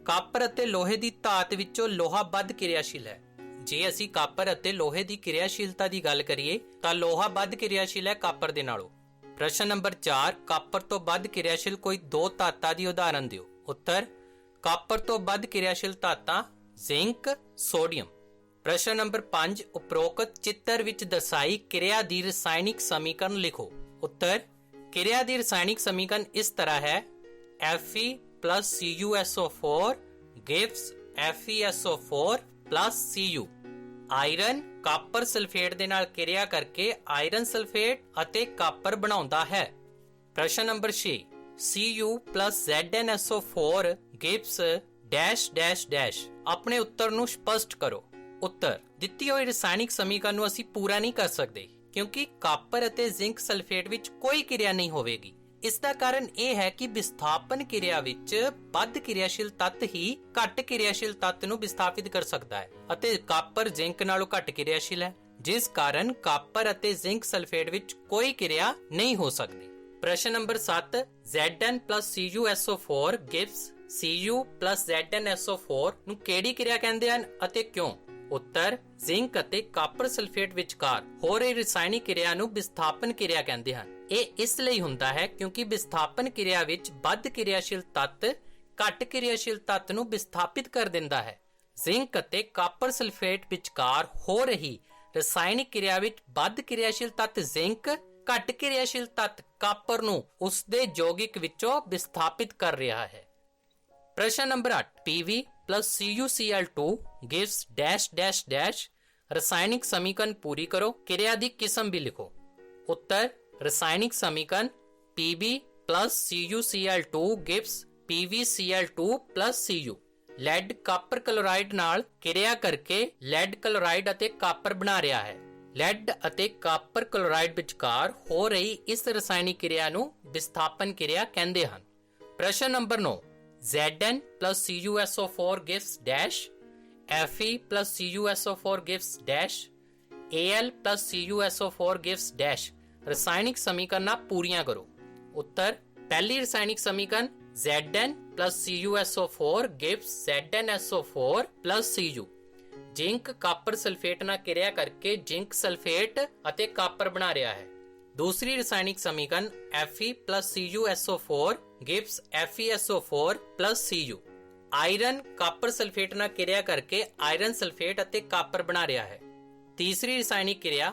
ਕਾਪਰ ਅਤੇ ਲੋਹੇ ਦੀ ਧਾਤ ਵਿੱਚੋਂ ਲੋਹਾ ਵੱਧ ਕਿਰਿਆਸ਼ੀਲ ਹੈ। ਜੇ ਅਸੀਂ ਕਾਪਰ ਅਤੇ ਲੋਹੇ ਦੀ ਕਿਰਿਆਸ਼ੀਲਤਾ ਦੀ ਗੱਲ ਕਰੀਏ ਤਾਂ ਲੋਹਾ ਵੱਧ ਕਿਰਿਆਸ਼ੀਲ ਹੈ ਕਾਪਰ ਦੇ ਨਾਲੋਂ। ਪ੍ਰਸ਼ਨ ਨੰਬਰ 4, ਕਾਪਰ ਤੋਂ ਵੱਧ ਕਿਰਿਆਸ਼ੀਲ ਕੋਈ 2 ਧਾਤਾਂ ਦੀ ਉਦਾਹਰਨ ਦਿਓ। ਉੱਤਰ, ਕਾਪਰ ਤੋਂ ਵੱਧ ਕਿਰਿਆਸ਼ੀਲ ਧਾਤਾਂ ਜ਼ਿੰਕ, ਸੋਡੀਅਮ। ਪ੍ਰਸ਼ਨ ਨੰਬਰ 5, ਉਪਰੋਕਤ ਚਿੱਤਰ ਵਿੱਚ ਦਰਸਾਈ ਕਿਰਿਆ ਦੀ ਰਸਾਇਣਿਕ ਸਮੀਕਰਨ ਲਿਖੋ। ਉੱਤਰ, ਕਿਰਿਆ ਦੀ ਰਸਾਇਣਿਕ ਸਮੀਕਰਨ ਇਸ ਤਰ੍ਹਾਂ ਹੈ: Fe plus CuSO4 gives FeSO4 plus Cu। Iron copper sulphate ਦੇ ਨਾਲ ਕਿਰਿਆ ਕਰਕੇ ਆਇਰਨ ਸਲਫੇਟ ਅਤੇ ਕਾਪਰ ਬਣਾਉਂਦਾ ਹੈ। ਪ੍ਰਸ਼ਨ number 6 Cu plus ZnSO4 gives dash dash dash. ਆਪਣੇ ਉੱਤਰ ਨੂੰ ਸਪਸ਼ਟ ਕਰੋ। ਉੱਤਰ ਦਿੱਤੀ ਹੋਈ ਰਸਾਇਣਿਕ ਸਮੀਕਰਨ ਨੂੰ ਅਸੀਂ ਪੂਰਾ ਨਹੀਂ ਕਰ ਸਕਦੇ ਕਿਉਂਕਿ ਕਾਪਰ ਅਤੇ ਜ਼ਿੰਕ ਸਲਫੇਟ ਵਿੱਚ ਕੋਈ ਕਿਰਿਆ ਨਹੀਂ ਹੋਵੇਗੀ। ਇਸ ਦਾ ਕਾਰਨ ਇਹ ਹੈ ਕਿ ਵਿਸਥਾਪਨ ਕਿਰਿਆ ਵਿੱਚ ਵੱਧ ਕਿਰਿਆਸ਼ੀਲ ਤੱਤ ਹੀ ਘੱਟ ਕਿਰਿਆਸ਼ੀਲ ਤੱਤ ਨੂੰ ਵਿਸਥਾਪਿਤ ਕਰ ਸਕਦਾ ਹੈ ਅਤੇ ਕਾਪਰ ਜ਼ਿੰਕ ਨਾਲੋਂ ਘੱਟ ਕਿਰਿਆਸ਼ੀਲ ਹੈ, ਜਿਸ ਕਾਰਨ ਕਾਪਰ ਅਤੇ ਜ਼ਿੰਕ ਸਲਫੇਟ ਵਿੱਚ ਕੋਈ ਕਿਰਿਆ ਨਹੀਂ ਹੋ ਸਕਦੀ। ਪ੍ਰਸ਼ਨ number 7 Zn plus CuSO4 gives Cu plus ZnSO4 ਨੂੰ ਕਿਹੜੀ ਕਿਰਿਆ ਕਹਿੰਦੇ ਹਨ ਅਤੇ ਕਿਉਂ? ਉੱਤਰ ਜ਼ਿੰਕ ਅਤੇ ਕਾਪਰ ਸਲਫੇਟ ਵਿਚਕਾਰ ਹੋ ਰਹੀ ਰਸਾਇਣਿਕ ਕਿਰਿਆ ਨੂੰ ਵਿਸਥਾਪਨ ਕਿਰਿਆ ਕਹਿੰਦੇ ਹਨ। ਇਹ ਇਸ ਲਈ ਹੁੰਦਾ ਹੈ ਕਿਉਂਕਿ ਵਿਸਥਾਪਨ ਕਿਰਿਆ ਵਿੱਚ ਵੱਧ ਕਿਰਿਆਸ਼ੀਲ ਤੱਤ ਘੱਟ ਕਿਰਿਆਸ਼ੀਲ ਤੱਤ ਨੂੰ ਵਿਸਥਾਪਿਤ ਕਰ ਦਿੰਦਾ ਹੈ। ਜ਼ਿੰਕ ਅਤੇ ਕਾਪਰ ਸਲਫੇਟ ਵਿਚਕਾਰ ਹੋ ਰਹੀ ਰਸਾਇਣਿਕ ਕਿਰਿਆ ਵਿੱਚ ਵੱਧ ਕਿਰਿਆਸ਼ੀਲ ਤੱਤ ਜ਼ਿੰਕ ਘੱਟ ਕਿਰਿਆਸ਼ੀਲ ਤੱਤ ਕਾਪਰ ਨੂੰ ਉਸ ਦੇ ਯੌਗਿਕ ਵਿੱਚੋਂ ਵਿਸਥਾਪਿਤ ਕਰ ਰਿਹਾ ਹੈ। ਪ੍ਰਸ਼ਨ number 8 Pv plus CuCl2 gives dash dash dash। ਰਸਾਇਣਿਕ ਸਮੀਕਰਨ ਪੂਰੀ ਕਰੋ। ਕਿਰਿਆ ਦੀ ਕਿਸਮ ਵੀ ਲਿਖੋ। ਉੱਤਰ ਰਸਾਇਣਿਕ ਸਮੀਕਰਨ Pb plus CuCl2 gives PbCl2 plus Cu। Lead copper chloride ਨਾਲ ਕਿਰਿਆ ਕਰਕੇ ਲੈਡ ਕਲੋਰਾਈਡ ਅਤੇ ਕਾਪਰ ਬਣਾ ਰਿਹਾ ਹੈ। ਲੈਡ ਅਤੇ ਕਾਪਰ ਕਲੋਰਾਈਡ ਵਿਚਕਾਰ ਹੋ ਰਹੀ ਇਸ ਰਸਾਇਣਿਕ ਕਿਰਿਆ ਨੂੰ ਵਿਸਥਾਪਨ ਕਿਰਿਆ ਕਹਿੰਦੇ ਹਨ। ਪ੍ਰਸ਼ਨ number 9 Zn plus CuSO4 gives dash। Fe plus CuSO4 gives dash। Al plus CuSO4 gives dash। ਰਸਾਇਣਿਕ ਸਮੀਕਰਨਾਂ ਪੂਰੀਆਂ ਕਰੋ। ਉੱਤਰ ਪਹਿਲੀ ਰਸਾਇਣਿਕ ਸਮੀਕਰਨ Zn plus CuSO4 gives ZnSO4 plus Cu। Zinc copper sulphate ਨਾਲ ਕਿਰਿਆ ਕਰਕੇ ਜ਼ਿੰਕ ਸਲਫੇਟ ਅਤੇ ਕਾਪਰ ਬਣਾ ਰਿਹਾ ਹੈ। ਦੂਸਰੀ ਰਸਾਇਣਿਕ ਸਮੀਕਰਨ Fe plus CuSO4 gives FeSO4 plus Cu। Iron copper sulphate ਨਾਲ ਕਿਰਿਆ ਕਰਕੇ ਆਇਰਨ ਸਲਫੇਟ ਅਤੇ ਕਾਪਰ ਬਣਾ ਰਿਹਾ ਹੈ। ਤੀਸਰੀ ਰਸਾਇਣਿਕ ਕਿਰਿਆ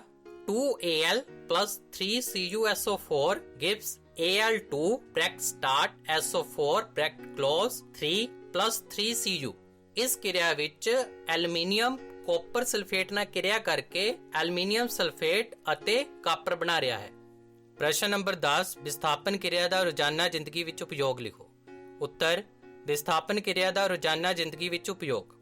2Al plus 3CuSO4 gives Al2 bracket start SO4 bracket close 3 plus 3Cu। ਇਸ ਕਿਰਿਆ ਵਿੱਚ ਐਲੂਮੀਨੀਅਮ ਕਾਪਰ ਸਲਫੇਟ ਨਾਲ ਕਿਰਿਆ ਕਰਕੇ ਐਲੂਮੀਨੀਅਮ ਸਲਫੇਟ ਅਤੇ ਕਾਪਰ ਬਣਾ ਰਿਹਾ ਹੈ। ਪ੍ਰਸ਼ਨ ਨੰਬਰ 10 ਵਿਸਥਾਪਨ ਕਿਰਿਆ ਦਾ ਰੋਜ਼ਾਨਾ ਜ਼ਿੰਦਗੀ ਵਿੱਚ ਉਪਯੋਗ ਲਿਖੋ। ਉੱਤਰ ਵਿਸਥਾਪਨ ਕਿਰਿਆ ਦਾ ਰੋਜ਼ਾਨਾ ਜ਼ਿੰਦਗੀ ਵਿੱਚ ਉਪਯੋਗ।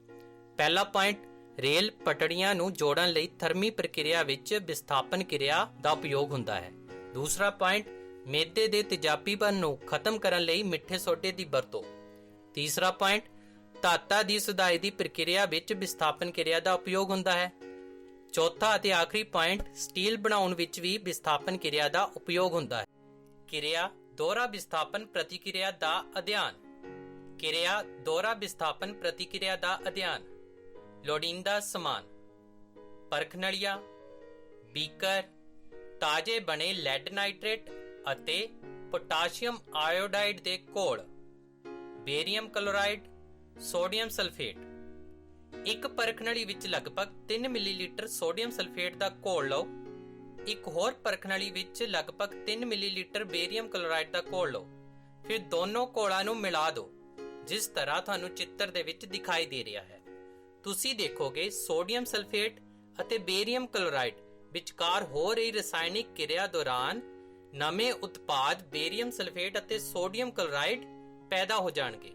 ਪਹਿਲਾ ਪੁਆਇੰਟ ਰੇਲ ਪਟੜੀਆਂ ਨੂੰ ਜੋੜਨ ਲਈ ਥਰਮੀ ਪ੍ਰਕਿਰਿਆ ਵਿੱਚ ਵਿਸਥਾਪਨ ਕਿਰਿਆ ਦਾ ਉਪਯੋਗ ਹੁੰਦਾ ਹੈ। ਦੂਸਰਾ ਪੁਆਇੰਟ ਮੈਦੇ ਦੇ ਤੇਜ਼ਾਬੀਪਨ ਨੂੰ ਖਤਮ ਕਰਨ ਲਈ ਮਿੱਠੇ ਸੋਡੇ ਦੀ ਵਰਤੋਂ। ਤੀਸਰਾ ਪੁਆਇੰਟ ਧਾਤਾਂ ਦੀ ਸੁਧਾਈ ਦੀ ਪ੍ਰਕਿਰਿਆ ਵਿੱਚ ਵਿਸਥਾਪਨ ਕਿਰਿਆ ਦਾ ਉਪਯੋਗ ਹੁੰਦਾ ਹੈ। ਚੌਥਾ ਅਤੇ ਆਖਰੀ ਪੁਆਇੰਟ ਸਟੀਲ ਬਣਾਉਣ ਵਿੱਚ ਵੀ ਵਿਸਥਾਪਨ ਕਿਰਿਆ ਦਾ ਉਪਯੋਗ ਹੁੰਦਾ ਹੈ। ਕਿਰਿਆ ਦੋਹਰਾ ਵਿਸਥਾਪਨ ਪ੍ਰਤੀਕਿਰਿਆ ਦਾ ਅਧਿਐਨ। ਕਿਰਿਆ ਦੋਹਰਾ ਵਿਸਥਾਪਨ ਪ੍ਰਤੀਕਿਰਿਆ ਦਾ ਅਧਿਐਨ। ਲੋੜੀਂਦਾ ਸਮਾਨ ਪਰਖਣੀਆਂ, ਬੀਕਰ, ਤਾਜ਼ੇ ਬਣੇ ਲੈਡ ਨਾਈਟ੍ਰੇਟ ਅਤੇ ਪੋਟਾਸ਼ੀਅਮ ਆਇਓਡਾਈਡ ਦੇ ਘੋਲ, ਬੇਰੀਅਮ ਕਲੋਰਾਈਡ, ਸੋਡੀਅਮ ਸਲਫੇਟ। ਇੱਕ ਪਰਖਣਲੀ ਵਿੱਚ ਲਗਭਗ 3 ਮਿਲੀਲੀਟਰ ਸੋਡੀਅਮ ਸਲਫੇਟ ਦਾ ਘੋਲ ਲਓ। ਇੱਕ ਹੋਰ ਪਰਖਣਲੀ ਵਿੱਚ ਲਗਭਗ 3 ਮਿਲੀਲੀਟਰ ਬੇਰੀਅਮ ਕਲੋਰਾਈਡ ਦਾ ਘੋਲ ਲਓ। ਫਿਰ ਦੋਨੋਂ ਘੋਲਾਂ ਨੂੰ ਮਿਲਾ ਦਿਓ ਜਿਸ ਤਰ੍ਹਾਂ ਤੁਹਾਨੂੰ ਚਿੱਤਰ ਦੇ ਵਿੱਚ ਦਿਖਾਈ ਦੇ ਰਿਹਾ ਹੈ। ਤੁਸੀਂ ਦੇਖੋਗੇ ਸੋਡੀਅਮ ਸਲਫੇਟ ਅਤੇ ਬੇਰੀਅਮ ਕਲੋਰਾਈਡ ਵਿਚਕਾਰ ਹੋ ਰਹੀ ਰਸਾਇਣਿਕ ਕਿਰਿਆ ਦੌਰਾਨ ਨਵੇਂ ਉਤਪਾਦ ਬੇਰੀਅਮ ਸਲਫੇਟ ਅਤੇ ਸੋਡੀਅਮ ਕਲੋਰਾਈਡ ਪੈਦਾ ਹੋ ਜਾਣਗੇ।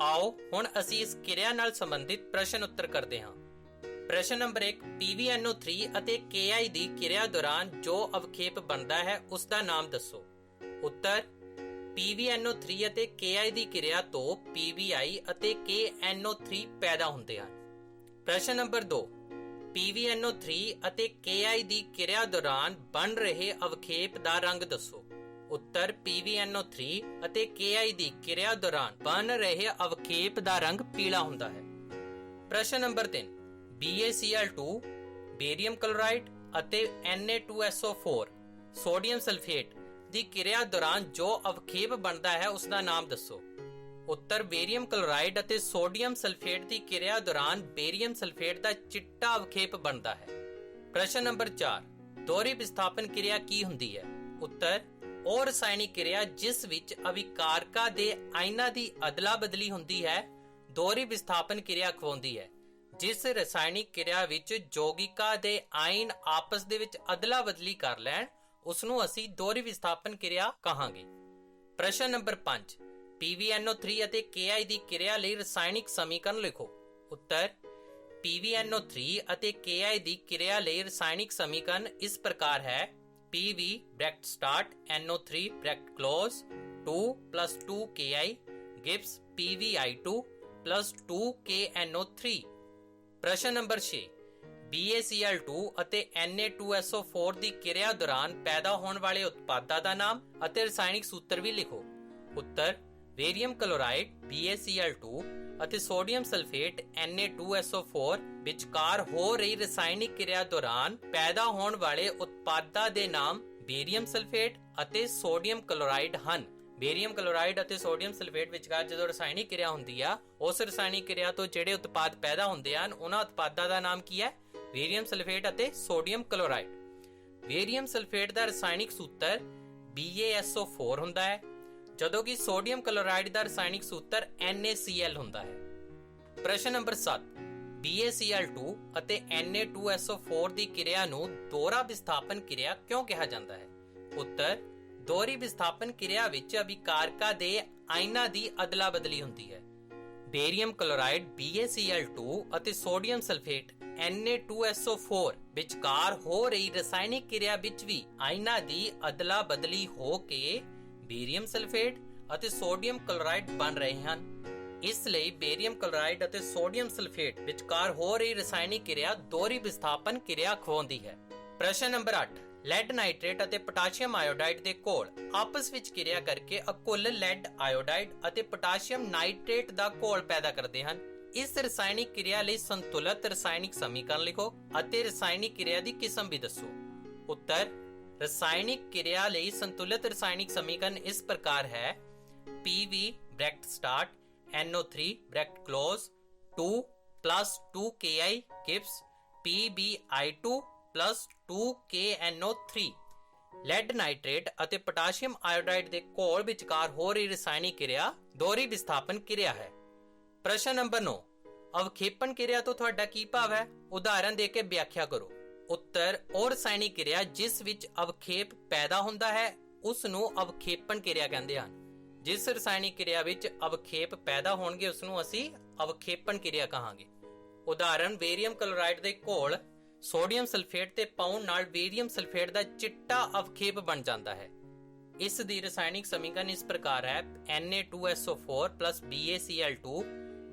ਆਓ ਹੁਣ ਅਸੀਂ ਇਸ ਕਿਰਿਆ ਨਾਲ ਸੰਬੰਧਿਤ ਪ੍ਰਸ਼ਨ ਉੱਤਰ ਕਰਦੇ ਹਾਂ। ਪ੍ਰਸ਼ਨ ਨੰਬਰ 1 PbNO3 ਅਤੇ Ki ਦੀ ਕਿਰਿਆ ਦੌਰਾਨ ਜੋ ਅਵਖੇਪ ਬਣਦਾ ਹੈ ਉਸ ਦਾ ਨਾਮ ਦੱਸੋ। ਉੱਤਰ PbNO3 ਅਤੇ Ki ਦੀ ਕਿਰਿਆ ਤੋਂ PbI ਅਤੇ KNO3 ਪੈਦਾ ਹੁੰਦੇ ਹਨ। ਪ੍ਰਸ਼ਨ ਨੰਬਰ 2 PbNO3 ਅਤੇ Ki ਦੀ ਕਿਰਿਆ ਦੌਰਾਨ ਬਣ ਰਹੇ ਅਵਖੇਪ ਦਾ ਰੰਗ ਦੱਸੋ। ਉੱਤਰ PbNO3 ਅਤੇ Ki ਦੀ ਕਿਰਿਆ ਦੌਰਾਨ ਬਣ ਰਹੇ ਅਵਖੇਪ ਦਾ ਰੰਗ ਪੀਲਾ ਹੁੰਦਾ ਹੈ। ਪ੍ਰਸ਼ਨ ਨੰਬਰ 3 BaCl2 ਬੇਰੀਅਮ ਕਲੋਰਾਈਡ ਅਤੇ Na2SO4 ਸੋਡੀਅਮ ਸਲਫੇਟ ਦੀ ਕਿਰਿਆ ਦੌਰਾਨ ਜੋ ਅਵਖੇਪ ਬਣਦਾ ਹੈ ਉਸ ਦਾ ਨਾਮ ਦੱਸੋ। ਉੱਤਰ ਬੇਰੀਅਮ ਕਲੋਰਾਈਡ ਅਤੇ ਸੋਡੀਅਮ ਸਲਫੇਟ ਦੀ ਕਿਰਿਆ ਦੌਰਾਨ ਬੇਰੀਅਮ ਸਲਫੇਟ ਦਾ ਚਿੱਟਾ ਅਵਖੇਪ ਬਣਦਾ ਹੈ। ਪ੍ਰਸ਼ਨ ਨੰਬਰ 4 ਦੋਹਰੀ ਵਿਸਥਾਪਨ ਕਿਰਿਆ ਕੀ ਹੁੰਦੀ ਹੈ। ਉੱਤਰ ਉਹ ਰਸਾਇਣਿਕ ਕਿਰਿਆ ਜਿਸ ਵਿੱਚ ਅਵਿਕਾਰਕਾਂ ਦੇ ਆਇਨਾਂ ਦੀ ਅਦਲਾ ਬਦਲੀ ਹੁੰਦੀ ਹੈ ਦੋਹਰੀ ਵਿਸਥਾਪਨ ਕਿਰਿਆ ਅਖਵਾਉਂਦੀ ਹੈ। ਜਿਸ ਰਸਾਇਣਿਕ ਕਿਰਿਆ ਵਿੱਚ ਯੌਗਿਕਾਂ ਦੇ ਆਇਨ ਆਪਸ ਦੇ ਵਿੱਚ ਅਦਲਾ ਬਦਲੀ ਕਰ ਲੈਣ ਉਸ ਨੂੰ ਅਸੀਂ ਦੋਹਰੀ ਵਿਸਥਾਪਨ ਕਿਰਿਆ ਕਹਾਂਗੇ। ਪ੍ਰਸ਼ਨ ਨੰਬਰ 5 PbNO3 ਅਤੇ Ki ਦੀ ਕਿਰਿਆ ਲਈ ਰਸਾਇਣਿਕ ਸਮੀਕਰਨ ਲਿਖੋ। ਉੱਤਰ PbNO3 ਅਤੇ Ki ਦੀ ਕਿਰਿਆ ਲਈ ਰਸਾਇਣਿਕ ਸਮੀਕਰਨ ਇਸ ਪ੍ਰਕਾਰ ਹੈ Pb bracket start NO3 bracket close 2 plus 2 Ki gives PbI2 plus 2 KNO3। ਪ੍ਰਸ਼ਨ ਨੰਬਰ 6 BaCl2 ਅਤੇ Na2SO4 ਦੀ ਕਿਰਿਆ ਦੌਰਾਨ ਪੈਦਾ ਹੋਣ ਵਾਲੇ ਉਤਪਾਦਾਂ ਦਾ ਨਾਮ ਅਤੇ ਰਸਾਇਣਿਕ ਸੂਤਰ ਵੀ ਲਿਖੋ। ਉੱਤਰ ਬੇਰੀਅਮ ਕਲੋਰਾਈਡ BaCl2 ਅਤੇ ਸੋਡੀਅਮ ਸਲਫੇਟ Na2SO4 ਵਿਚਕਾਰ ਹੋ ਰਹੀ ਰਸਾਇਣਿਕ ਕਿਰਿਆ ਦੌਰਾਨ ਪੈਦਾ ਹੋਣ ਵਾਲੇ ਉਤਪਾਦਾਂ ਦੇ ਨਾਮ ਬੇਰੀਅਮ ਸਲਫੇਟ ਅਤੇ ਸੋਡੀਅਮ ਕਲੋਰਾਈਡ ਹਨ। ਬੇਰੀਅਮ ਕਲੋਰਾਈਡ ਅਤੇ ਸੋਡੀਅਮ ਸਲਫੇਟ ਵਿਚਕਾਰ ਜਦੋਂ ਰਸਾਇਣਿਕ ਕਿਰਿਆ ਹੁੰਦੀ ਆ ਉਸ ਰਸਾਇਣਿਕ ਕਿਰਿਆ ਤੋਂ ਜਿਹੜੇ ਉਤਪਾਦ ਪੈਦਾ ਹੁੰਦੇ ਹਨ ਉਹਨਾਂ ਉਤਪਾਦਾਂ ਦਾ ਨਾਮ ਕੀ ਹੈ? ਬੇਰੀਅਮ ਸਲਫੇਟ ਅਤੇ ਸੋਡੀਅਮ ਕਲੋਰਾਈਡ। ਬੇਰੀਅਮ ਸਲਫੇਟ ਦਾ ਰਸਾਇਣਿਕ ਸੂਤਰ BaSO4 ਹੁੰਦਾ ਹੈ ਜਦੋਂ ਕਿ ਸੋਡੀਅਮ ਕਲੋਰਾਈਡ ਦਾ ਰਸਾਇਣਿਕ ਸੂਤਰ NaCl ਹੁੰਦਾ ਹੈ। ਪ੍ਰਸ਼ਨ ਨੰਬਰ 7 BaCl2 ਅਤੇ Na2SO4 ਦੀ ਕਿਰਿਆ ਨੂੰ ਦੋਹਰਾ ਵਿਸਥਾਪਨ ਕਿਰਿਆ ਕਿਉਂ ਕਿਹਾ ਜਾਂਦਾ ਹੈ? ਉੱਤਰ ਦੋਹਰੀ ਵਿਸਥਾਪਨ ਕਿਰਿਆ ਵਿੱਚ ਅਭਿਕਾਰਕਾਂ ਦੇ ਆਇਨਾਂ ਦੀ ਅਦਲਾ ਬਦਲੀ ਹੁੰਦੀ ਹੈ। ਬੇਰੀਅਮ ਕਲੋਰਾਈਡ BaCl2 ਅਤੇ ਸੋਡੀਅਮ ਸਲਫੇਟ Na2SO4 ਵਿਚਕਾਰ ਹੋ ਰਹੀ ਰਸਾਇਣਿਕ ਕਿਰਿਆ ਵਿੱਚ ਵੀ ਆਇਨਾਂ ਦੀ ਅਦਲਾ ਬਦਲੀ ਹੋ ਕੇ ਬੇਰੀਅਮ ਸਲਫੇਟ ਅਤੇ ਸੋਡੀਅਮ ਕਲੋਰਾਈਡ ਬਣ ਰਹੇ ਹਨ। ਇਸ ਲਈ ਬੇਰੀਅਮ ਕਲੋਰਾਈਡ ਅਤੇ ਸੋਡੀਅਮ ਸਲਫੇਟ ਵਿਚਕਾਰ ਹੋ ਰਹੀ ਰਸਾਇਣਿਕ ਕਿਰਿਆ ਦੋਹਰੀ ਵਿਸਥਾਪਨ ਕਿਰਿਆ ਅਖਵਾਉਂਦੀ ਹੈ। ਪ੍ਰਸ਼ਨ ਨੰਬਰ 8 ਲੈਡ ਨਾਈਟ੍ਰੇਟ ਅਤੇ ਪੋਟਾਸ਼ੀਅਮ ਆਇਓਡਾਈਡ ਦੇ ਘੋਲ ਆਪਸ ਵਿੱਚ ਕਿਰਿਆ ਕਰਕੇ ਅਕੁੱਲ ਲੈਡ ਆਇਓਡਾਈਡ ਅਤੇ ਪੋਟਾਸ਼ੀਅਮ ਨਾਈਟ੍ਰੇਟ ਦਾ ਘੋਲ ਪੈਦਾ ਕਰਦੇ ਹਨ। ਇਸ ਰਸਾਇਣਿਕ ਕਿਰਿਆ ਲਈ ਸੰਤੁਲਿਤ ਰਸਾਇਣਿਕ ਸਮੀਕਰਨ ਲਿਖੋ ਅਤੇ ਰਸਾਇਣਿਕ ਕਿਰਿਆ ਦੀ ਕਿਸਮ ਵੀ ਦੱਸੋ। ਉੱਤਰ ਰਸਾਇਣਿਕ ਕਿਰਿਆ ਲਈ ਸੰਤੁਲਿਤ ਰਸਾਇਣਿਕ ਸਮੀਕਰਨ ਇਸ ਪ੍ਰਕਾਰ ਹੈ Pb bracket start NO3 bracket close 2 plus 2 Ki gives PbI2 plus 2 KNO3। Lead nitrate ਅਤੇ ਪੋਟਾਸ਼ੀਅਮ ਆਇਓਡਾਈਡ ਦੇ ਘੋਲ ਵਿਚਕਾਰ ਹੋ ਰਹੀ ਰਸਾਇਣਿਕ ਕਿਰਿਆ ਦੋਹਰੀ ਵਿਸਥਾਪਨ ਕਿਰਿਆ ਹੈ। ਪ੍ਰਸ਼ਨ ਨੰਬਰ 9 ਅਵਖੇਪਣ ਕਿਰਿਆ ਤੋਂ ਤੁਹਾਡਾ ਕੀ ਭਾਵ ਹੈ? ਉਦਾਹਰਨ ਦੇ ਕੇ ਵਿਆਖਿਆ ਕਰੋ। ਉੱਤਰ ਉਹ ਰਸਾਇਣਿਕ ਕਿਰਿਆ ਜਿਸ ਵਿੱਚ ਅਵਖੇਪ ਪੈਦਾ ਹੁੰਦਾ ਹੈ ਉਸ ਨੂੰ ਅਵਖੇਪਣ ਕਿਰਿਆ ਕਹਿੰਦੇ ਹਨ। ਜਿਸ ਰਸਾਇਣਿਕ ਕਿਰਿਆ ਵਿੱਚ ਅਵਖੇਪ ਪੈਦਾ ਹੋਣਗੇ ਉਸ ਨੂੰ ਅਸੀਂ ਅਵਖੇਪਣ ਕਿਰਿਆ ਕਹਾਂਗੇ। ਉਦਾਹਰਨ ਬੇਰੀਅਮ ਕਲੋਰਾਈਡ ਦੇ ਘੋਲ ਸੋਡੀਅਮ ਸਲਫੇਟ ਤੇ ਪਾਉਣ ਨਾਲ ਬੇਰੀਅਮ ਸਲਫੇਟ ਦਾ ਚਿੱਟਾ ਅਵਖੇਪ ਬਣ ਜਾਂਦਾ ਹੈ। ਇਸ ਦੀ ਰਸਾਇਣਿਕ ਸਮੀਕਰਨ ਇਸ ਪ੍ਰਕਾਰ ਹੈ Na2SO4 plus BaCl2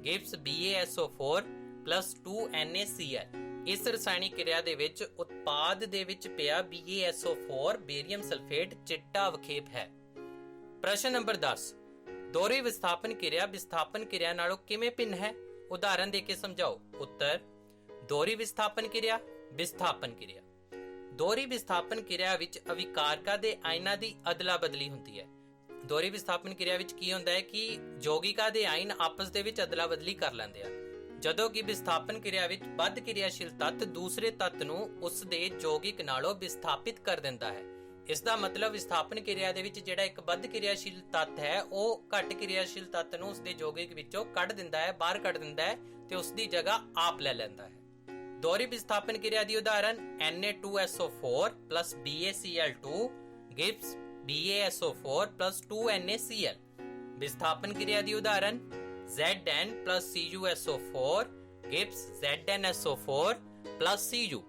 gives BaSO4 plus 2 NaCl। ਇਸ ਰਸਾਇਣਿਕ ਕਿਰਿਆ ਦੇ ਵਿੱਚ ਉਤਪਾਦ ਦੇ ਵਿੱਚ ਪਿਆ BaSO4 ਬੇਰੀਅਮ ਸਲਫੇਟ ਚਿੱਟਾ ਅਵਖੇਪ ਹੈ। ਪ੍ਰਸ਼ਨ ਨੰਬਰ 10 ਦੋਹਰੀ ਵਿਸਥਾਪਨ ਕਿਰਿਆ ਵਿਸਥਾਪਨ ਕਿਰਿਆ ਨਾਲੋਂ ਕਿਵੇਂ ਭਿੰਨ ਹੈ? ਉਦਾਹਰਨ ਦੇ ਕੇ ਸਮਝਾਓ। ਉੱਤਰ ਦੋਹਰੀ ਵਿਸਥਾਪਨ ਕਿਰਿਆ ਵਿਸਥਾਪਨ ਕਿਰਿਆ ਦੋਹਰੀ ਵਿਸਥਾਪਨ ਕਿਰਿਆ ਵਿੱਚ ਅਭਿਕਾਰਕਾਂ ਦੇ ਆਇਨਾਂ ਦੀ ਅਦਲਾ ਬਦਲੀ ਹੁੰਦੀ ਹੈ। ਦੋਹਰੀ ਵਿਸਥਾਪਨ ਕਿਰਿਆ ਵਿੱਚ ਕੀ ਹੁੰਦਾ ਹੈ ਕਿ ਯੌਗਿਕਾਂ ਦੇ ਆਇਨ ਆਪਸ ਦੇ ਵਿੱਚ ਅਦਲਾ ਬਦਲੀ ਕਰ ਲੈਂਦੇ ਆ, ਜਦੋਂ ਕਿ ਵਿਸਥਾਪਨ ਕਿਰਿਆ ਵਿੱਚ ਵੱਧ ਕਿਰਿਆਸ਼ੀਲ ਤੱਤ ਦੂਸਰੇ ਤੱਤ ਨੂੰ ਉਸ ਦੇ ਯੌਗਿਕ ਨਾਲੋਂ ਵਿਸਥਾਪਿਤ ਕਰ ਦਿੰਦਾ ਹੈ। ਇਸ ਦਾ ਮਤਲਬ ਵਿਸਥਾਪਨ ਕਿਰਿਆ ਦੇ ਵਿੱਚ ਜਿਹੜਾ ਇੱਕ ਵੱਧ ਕਿਰਿਆਸ਼ੀਲ ਤੱਤ ਹੈ ਉਹ ਘੱਟ ਕਿਰਿਆਸ਼ੀਲ ਤੱਤ ਨੂੰ ਉਸ ਦੇ ਯੌਗਿਕ ਵਿੱਚੋਂ ਕੱਢ ਦਿੰਦਾ ਹੈ, ਬਾਹਰ ਕੱਢ ਦਿੰਦਾ ਹੈ ਤੇ ਉਸ ਦੀ ਜਗ੍ਹਾ ਆਪ ਲੈ ਲੈਂਦਾ ਹੈ। ਦੋਹਰੀ ਵਿਸਥਾਪਨ ਕਿਰਿਆ ਦੀ ਉਦਾਹਰਨ Na2SO4 plus BaCl2 gives BaSO4 plus 2 NaCl। ਵਿਸਥਾਪਨ ਕਿਰਿਆ ਦੀ ਉਦਾਹਰਨ Zn plus CuSO4 gives ZnSO4 plus Cu।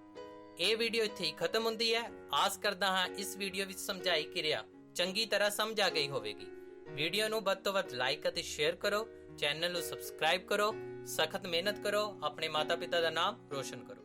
ਇਹ ਵੀਡੀਓ ਇੱਥੇ ਹੀ ਖਤਮ ਹੁੰਦੀ ਹੈ। ਆਸ ਕਰਦਾ ਹਾਂ ਇਸ ਵੀਡੀਓ ਵਿੱਚ ਸਮਝਾਈ ਕਿਰਿਆ ਚੰਗੀ ਤਰ੍ਹਾਂ ਸਮਝ ਆ ਗਈ ਹੋਵੇਗੀ। ਵੀਡੀਓ ਨੂੰ ਵੱਧ ਤੋਂ ਵੱਧ ਲਾਈਕ ਅਤੇ ਸ਼ੇਅਰ ਕਰੋ, ਚੈਨਲ ਨੂੰ ਸਬਸਕ੍ਰਾਈਬ ਕਰੋ, ਸਖਤ ਮਿਹਨਤ ਕਰੋ, ਆਪਣੇ ਮਾਤਾ ਪਿਤਾ ਦਾ ਨਾਮ ਰੋਸ਼ਨ ਕਰੋ।